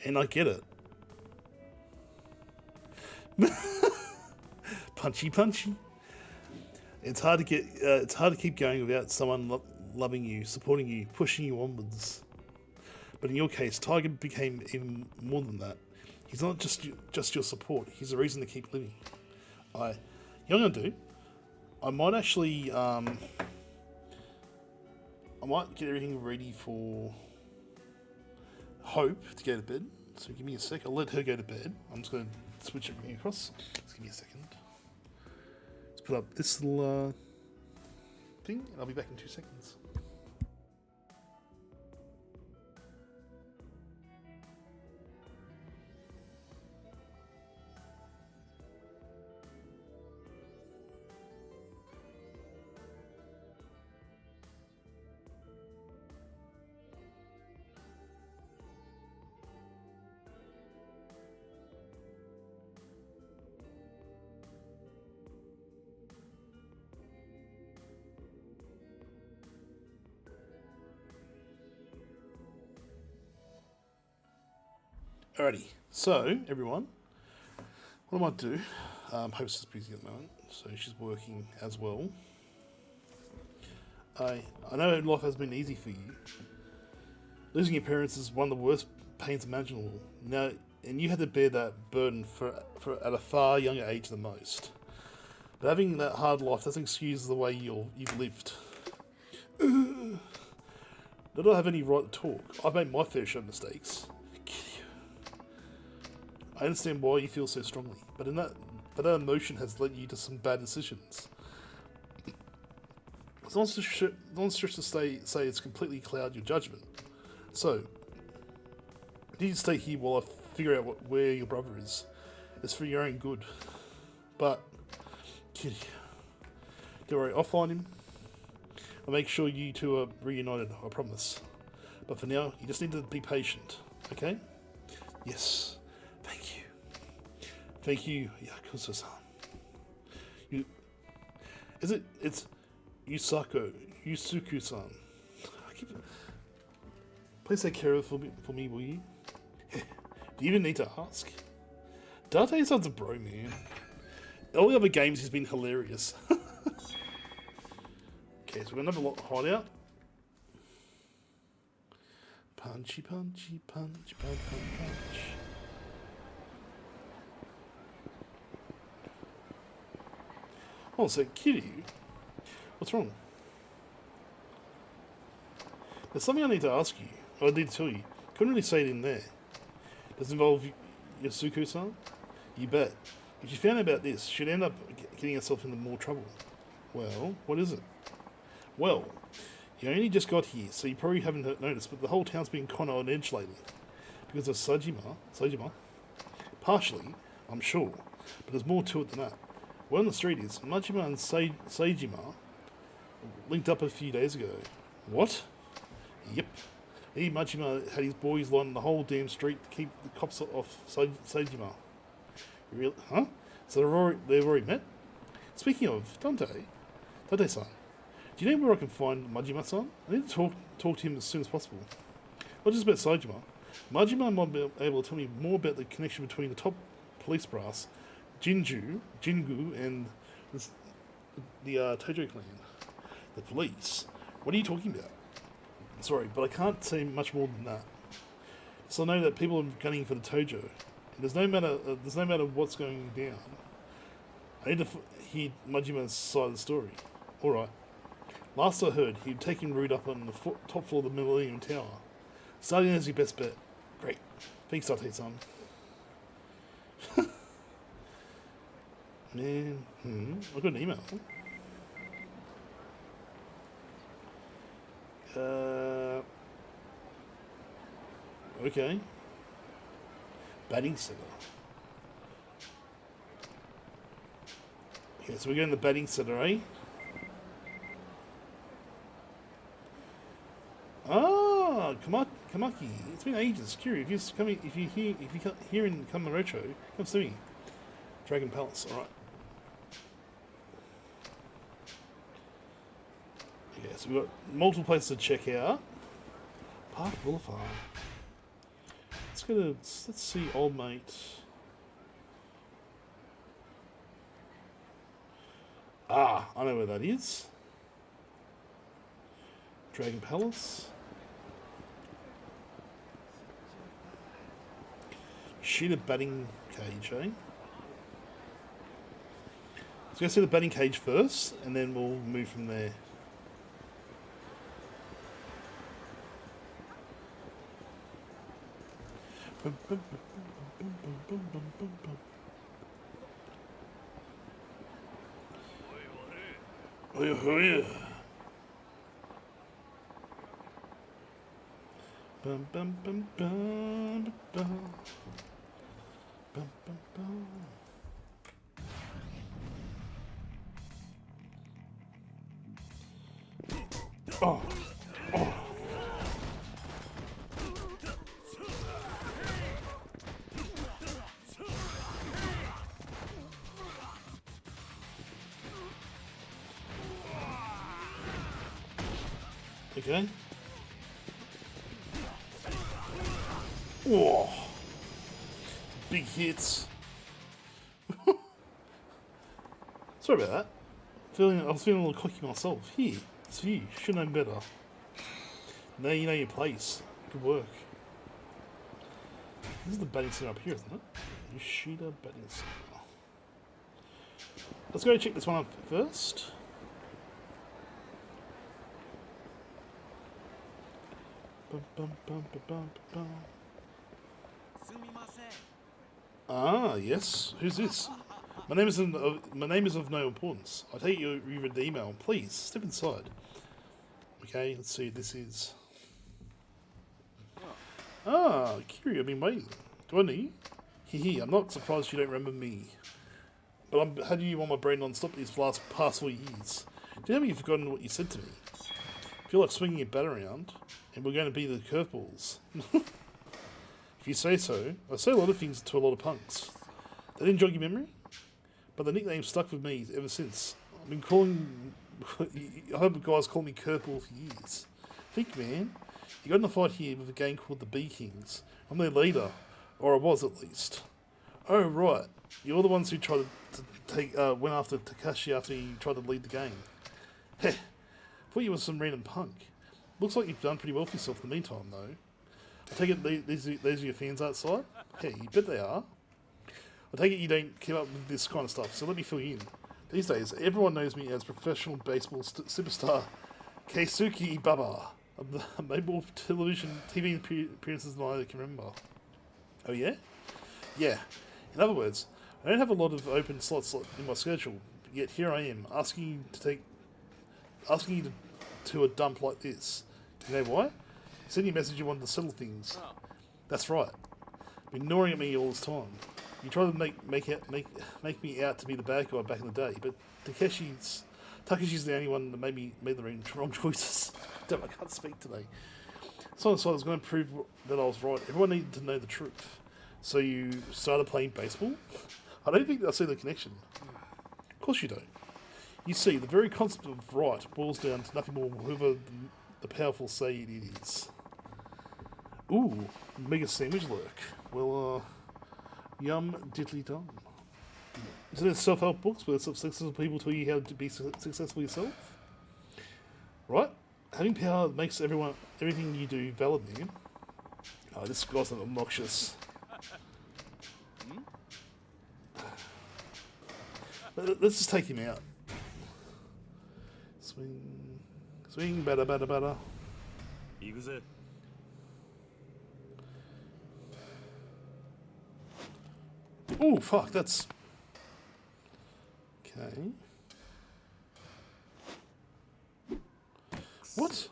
Speaker 1: and I get it. Punchy. It's hard to keep going without someone loving you, supporting you, pushing you onwards. But in your case, Tiger became even more than that. He's not just your support. He's a reason to keep living. You know what I'm gonna do? I might actually I might get everything ready for Hope to go to bed. So give me a sec. I'll let her go to bed. I'm just going to switch everything across. Just give me a second. Let's put up this little thing, and I'll be back in 2 seconds. Alrighty, so everyone, what I might do, Host is busy at the moment, so she's working as well. I know life has been easy for you. Losing your parents is one of the worst pains imaginable. Now, and you had to bear that burden for at a far younger age than most. But having that hard life doesn't excuse the way you've lived. I don't have any right to talk. I've made my fair share of mistakes. I understand why you feel so strongly, but that emotion has led you to some bad decisions. It's not stretch to say it's completely clouded your judgment. So, you need to stay here while I figure out where your brother is. It's for your own good. But, Kitty, don't worry, I'll find him. I'll make sure you two are reunited, I promise. But for now, you just need to be patient, okay? Yes. Thank you, Yakuza-san. It's Yusuku-san. Please take care of it for me, will you? Do you even need to ask? Date-san's a bro, man. All the other games he's been hilarious. Okay, so we're gonna have a lot hideout. Punchy, punch. Oh, so Kitty, what's wrong? There's something I need to ask you. Or I need to tell you. Couldn't really say it in there. Does it involve Yasuko-san? You bet. If she found out about this, she'd end up getting herself into more trouble. Well, what is it? Well, you only just got here, so you probably haven't noticed, but the whole town's been kind of on edge lately. Because of Sejima. Partially, I'm sure, but there's more to it than that. Word on the street is, Majima and Sejima linked up a few days ago. What? Yep. Majima had his boys lining the whole damn street to keep the cops off Sejima. Really? Huh? So they've already met? Speaking of, Dante-san, do you know where I can find Majima-san? I need to talk to him as soon as possible. Not just about Sejima. Majima might be able to tell me more about the connection between the top police brass, Jingu, and the Tojo clan. The police? What are you talking about? Sorry, but I can't say much more than that. So I know that people are gunning for the Tojo. And there's no matter what's going down. I need to hear Majima's side of the story. Alright. Last I heard, he'd taken root up on the top floor of the Millennium Tower. Starting as your best bet. Great. Thanks, Date-san. Man, I got an email. Okay. Batting center. Okay, so we're going to the batting center, eh? Ah, Kamaki. It's been ages. Kiri, if you here in Kamurocho, come see me. Dragon Palace. All right. Okay, so we've got multiple places to check out. Park Boulevard. Let's see old mate. Ah, I know where that is. Dragon Palace. Sheeted batting cage, eh? Let's go see the batting cage first, and then we'll move from there. Oh yeah. Bum bum bum bum bum bum bum bum. Oh. Okay. Whoa. Big hits. Sorry about that. I was feeling a little cocky myself. Here, it's for you. Should know better. Now you know your place. Good work. This is the batting center up here, isn't it? Yoshida batting center. Let's go check this one up first. Ah, yes. Who's this? My name is of no importance. I take you read the email. Please step inside. Okay, let's see. This is. Ah, Kiri, I've been waiting. Do I know you? Hee, I'm not surprised you don't remember me. But I'm had you on my brain non-stop these past 4 years. Do you know you've forgotten what you said to me? I feel like swinging your bat around, and we're going to be the curveballs. If you say so. I say a lot of things to a lot of punks. They didn't jog your memory? But the nickname stuck with me ever since. I've been calling... I heard guys call me curveball for years. Think, man. You got in a fight here with a gang called the B Kings. I'm their leader. Or I was, at least. Oh, right. You're the ones who tried to went after Takashi after he tried to lead the gang. Heh. Thought you were some random punk. Looks like you've done pretty well for yourself in the meantime, though. I take it these are your fans outside? Hey, you bet they are. I take it you don't keep up with this kind of stuff, so let me fill you in. These days, everyone knows me as professional baseball superstar Keisuke Baba. I've made more TV appearances than I can remember. Oh yeah? Yeah. In other words, I don't have a lot of open slots in my schedule, yet here I am, asking you to a dump like this. You know why? You sent your message you wanted to settle things. That's right. Been gnawing at me all this time. You tried to make me out to be the bad guy back in the day, but Takeshi's the only one that made the wrong choices. Damn, I can't speak today. So I decided I was going to prove that I was right. Everyone needed to know the truth. So you started playing baseball? I don't think I see the connection. Of course you don't. You see, the very concept of right boils down to nothing more than whoever the powerful say it is. Ooh, mega sandwich lurk. Well, yum diddly dum. Isn't it self-help books where successful people tell you how to be successful yourself? Right? Having power makes everything you do valid, man. Oh, this guy's obnoxious. Let's just take him out. Swing, batter.
Speaker 6: Yakuza.
Speaker 1: Oh, fuck, that's... Okay. What?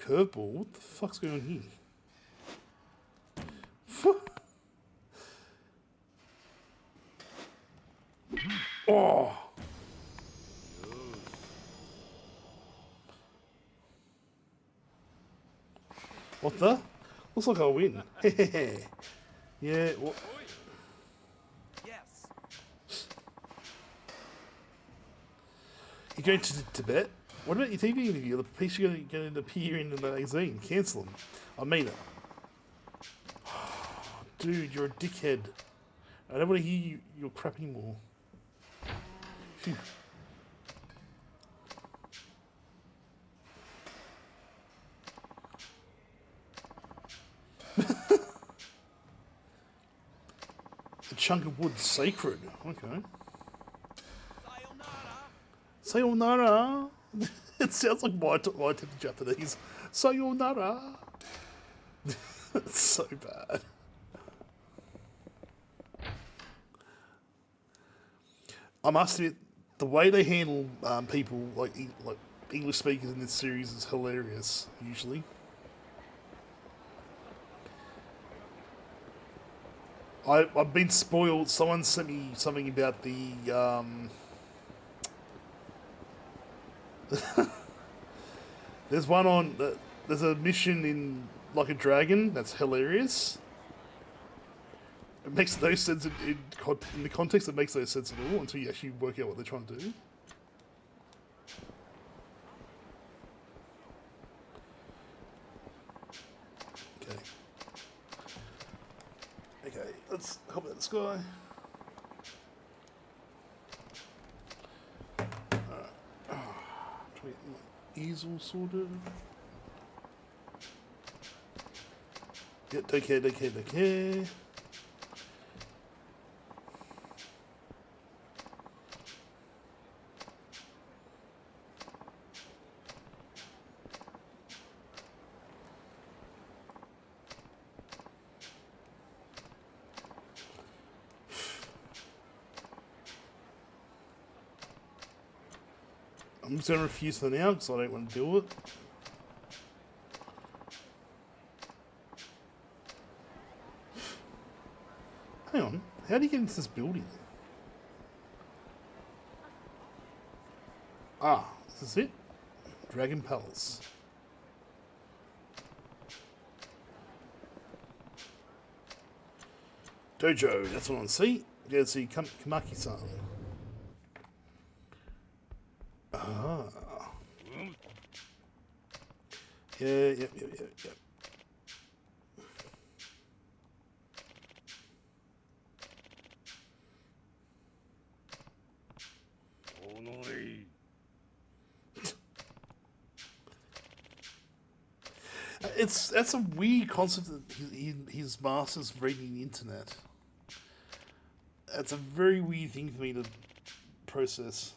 Speaker 1: Curveball? What the fuck's going on here? Oh! What the? Looks like I'll win. Yeah, what?
Speaker 2: Yes.
Speaker 1: You're going to Tibet? What about your TV interview? The piece you're going to appear in the magazine? Cancel them. I mean it. Dude, you're a dickhead. I don't want to hear your crap anymore. Phew. A chunk of wood sacred. Okay. Sayonara. It sounds like my type of Japanese. Sayonara. It's so bad. I must admit, the way they handle people like English speakers in this series is hilarious. Usually. I've been spoiled. Someone sent me something about the there's one on there's a mission in Like a Dragon that's hilarious. It makes no sense in the context. It makes no sense at all until you actually work out what they're trying to do. Okay, let's hop out the sky. Try to get my easel sorted. Yeah, don't care. I'm just going to refuse for now because I don't want to deal with it. Hang on, how do you get into this building? Ah, this is it. Dragon Palace. Dojo, that's what I want to see. Go to see Kamaki-san. Ah. Yep. That's a weird concept that his master's reading the internet. That's a very weird thing for me to process.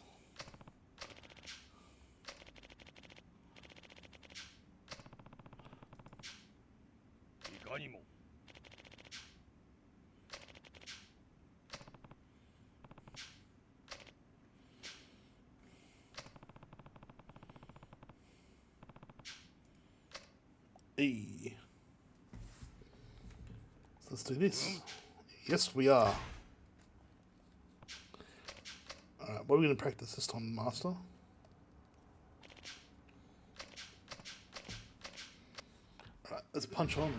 Speaker 1: E. So let's do this. Yes, we are. Alright, what are we going to practice this time, Master? Alright, let's punch on.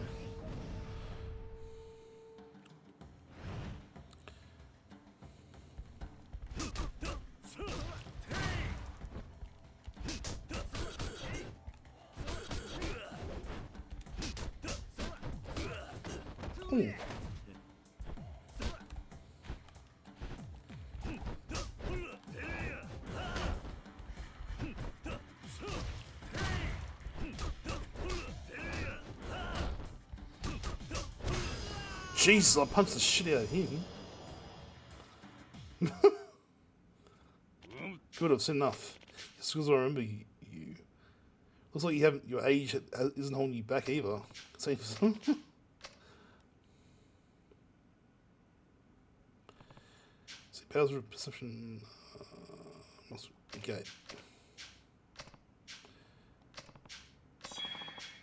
Speaker 1: Ooh. Jesus, I punched the shit out of him. Good, I've seen enough. Just because I remember you. Looks like you haven't. Your age isn't holding you back either. Seems. See, powers of perception. Okay.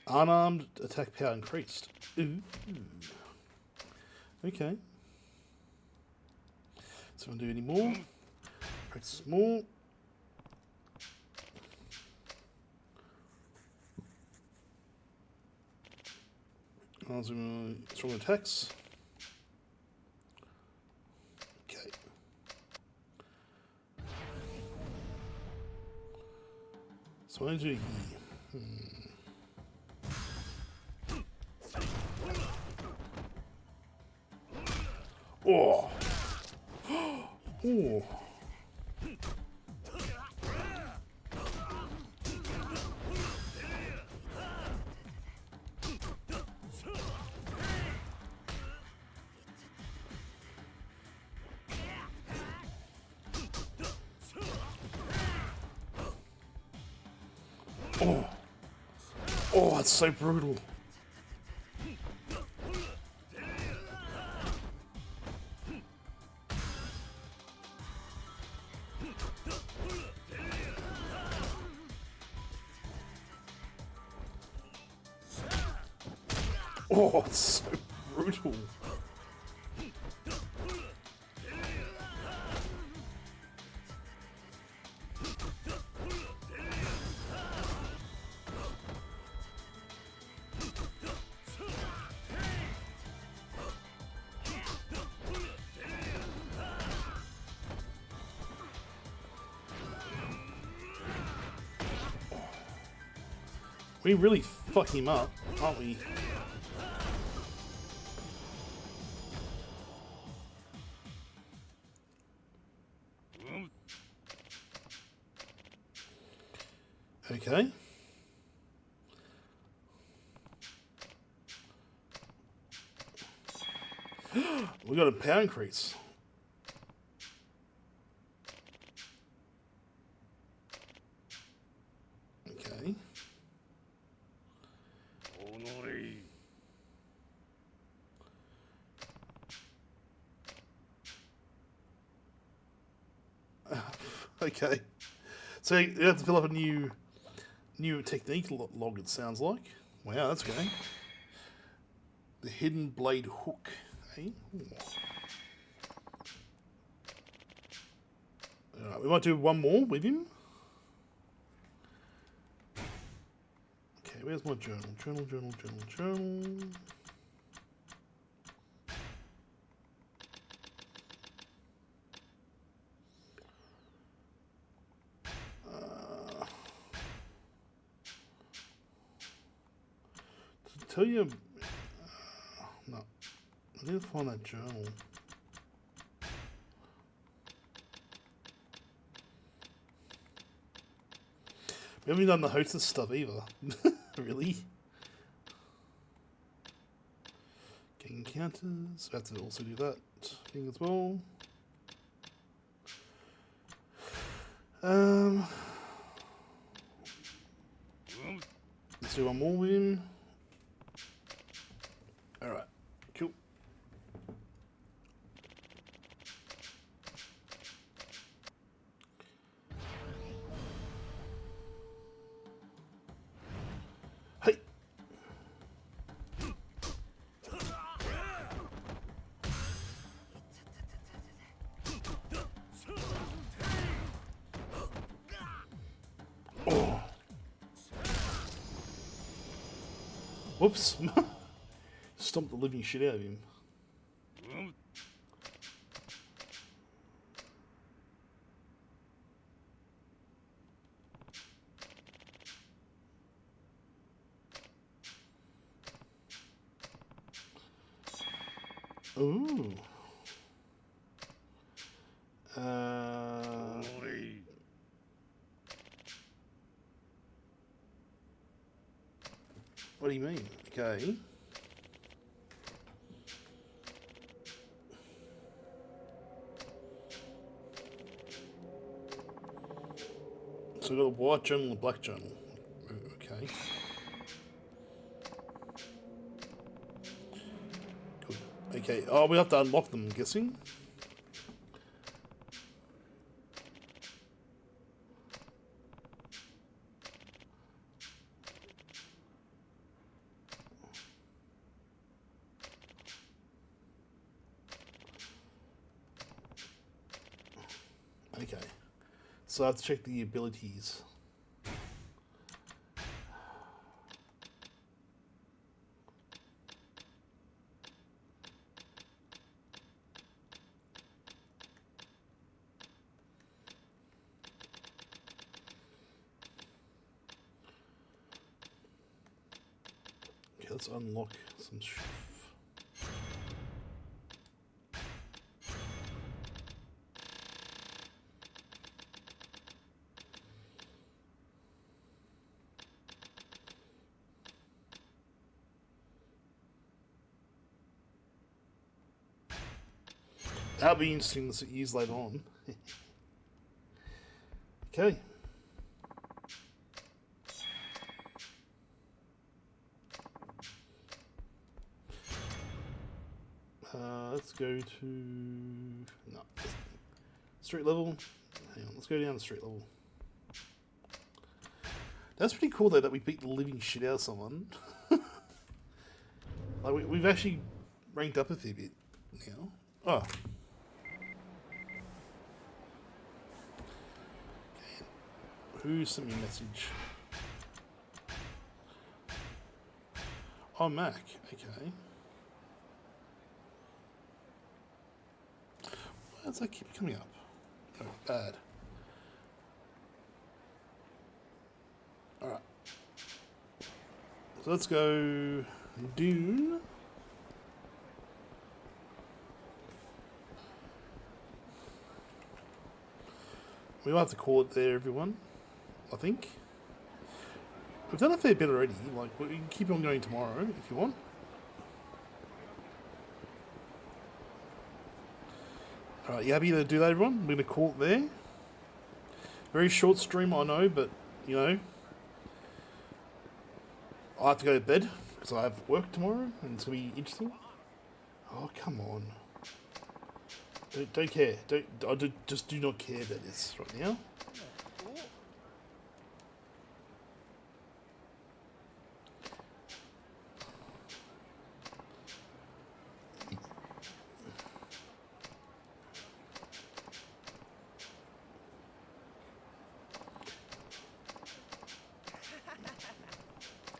Speaker 1: Unarmed attack power increased. Ooh. Okay. So we'll do any more. Practice more. Strong attacks. Okay. So what do I do here? Oh. Oh. Oh. Oh, that's so brutal. Oh, it's so brutal. We really fuck him up, aren't we? Okay. We got a power increase. Okay. Okay. So you have to fill up a new technique log, it sounds like. Wow, that's okay. The hidden blade hook. Hey? Alright, we might do one more with him. Okay, where's my journal? Journal. Tell you, no, I didn't find that journal. We haven't done the hostess stuff either. Really? King encounters. I have to also do that thing as well. Let's do one more with him. Alright, cool. Hey! Whoops. Stomped the living shit out of him. Ooh. What do you mean? Okay. So we've got a white journal and a black journal. Okay. Good. Okay. Oh, we have to unlock them, I'm guessing. Okay. So I have to check the abilities. Okay, let's unlock some stuff. That'll be interesting to use later on. Okay. Let's go to... No. Street level. Hang on, let's go down to street level. That's pretty cool though that we beat the living shit out of someone. Like we've actually ranked up a fair bit now. Oh. Who sent me a message? Oh, Mac. Okay. Why does that keep coming up? Oh, bad. Alright. So let's go Dune. We'll have to call it there, everyone. I think. We've done a fair bit already. Like, we can keep on going tomorrow if you want. Alright, you happy to do that, everyone? We're going to call it there. Very short stream, I know, but, you know, I have to go to bed because I have work tomorrow and it's going to be interesting. Oh, come on. Don't care. Just do not care about this right now.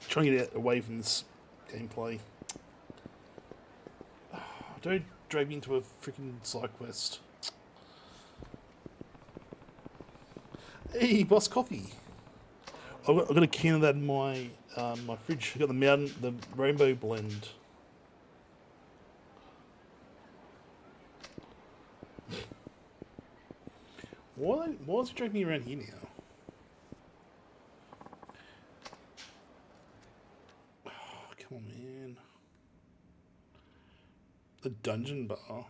Speaker 1: Trying to get away from this gameplay. Don't drag me into a freaking side quest. Hey, boss coffee. I've got a can of that in my my fridge. I've got the rainbow blend. Why is he dragging me around here now? Come on, man. The dungeon bar.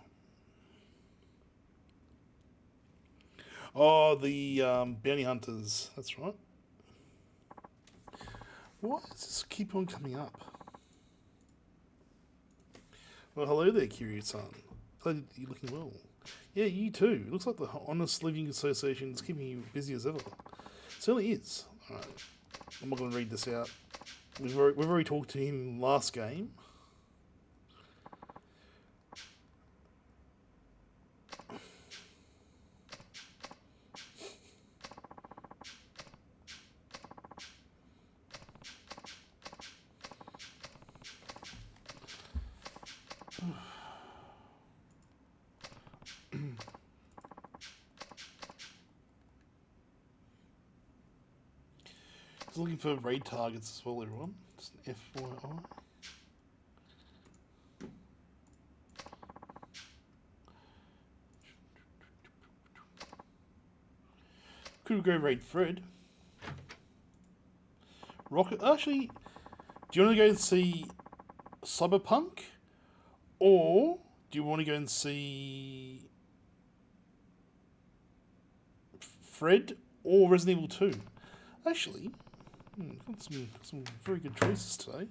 Speaker 1: Oh, the bounty hunters. That's right. Why does this keep on coming up? Well, hello there, Kiryu-san. Glad you're looking well. Yeah, you too. It looks like the Honest Living Association is keeping you busy as ever. It certainly is. Alright. I'm not going to read this out. We've already talked to him last game. Just looking for raid targets as well, everyone. Just an FYI. Could go raid Fred. Rocket. Actually, do you want to go and see Cyberpunk? Or do you want to go and see Fred or Resident Evil 2? Actually, got some very good choices today.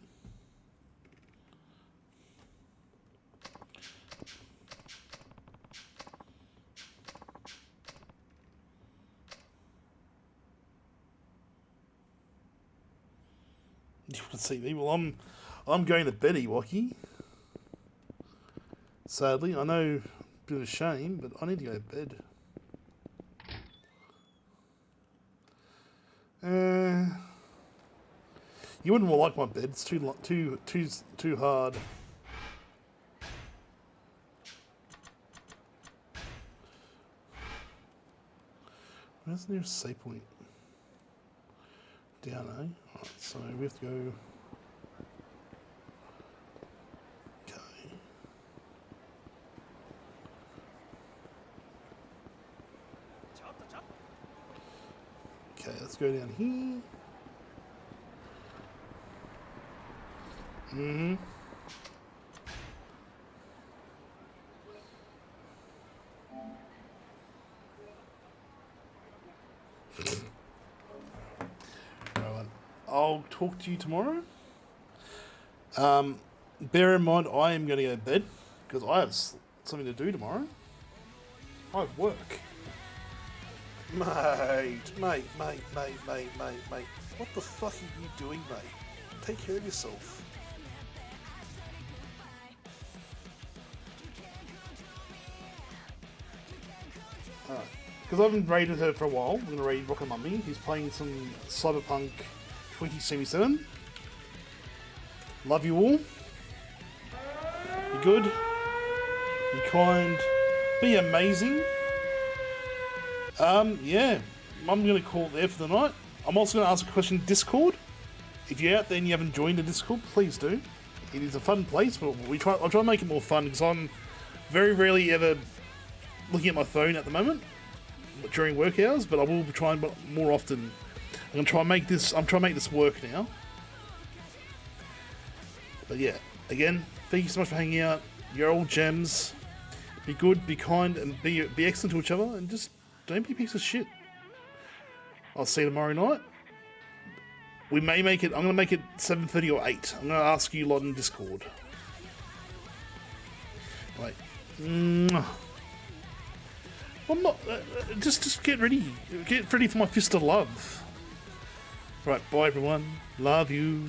Speaker 1: You want to see me? Well, I'm going to bed, Ewaki. Sadly, I know, a bit of a shame, but I need to go to bed. You wouldn't like my bed. It's too hard. Where's the nearest save point? Down, eh? Alright, so we have to go. Okay. Okay, let's go down here. Right, I'll talk to you tomorrow. Bear in mind, I am going to go to bed because I have something to do tomorrow. I have work. Mate. What the fuck are you doing, mate? Take care of yourself. Alright. Because I haven't raided her for a while, I'm going to raid Rocket Mummy. He's playing some Cyberpunk 2077. Love you all. Be good. Be kind. Be amazing. Yeah. I'm going to call it there for the night. I'm also going to ask a question in Discord. If you're out there and you haven't joined the Discord, please do. It is a fun place, but I'll try and make it more fun because I'm very rarely ever looking at my phone at the moment during work hours, but I will be trying more often. I'm trying to make this work now. But yeah, again, thank you so much for hanging out. You're all gems. Be good, be kind, and be excellent to each other, and just don't be a piece of shit. I'll see you tomorrow night. We may make it. I'm going to make it 7:30 or 8. I'm going to ask you lot in Discord. Right. I'm not. Just get ready. Get ready for my fist of love. Right. Bye, everyone. Love you.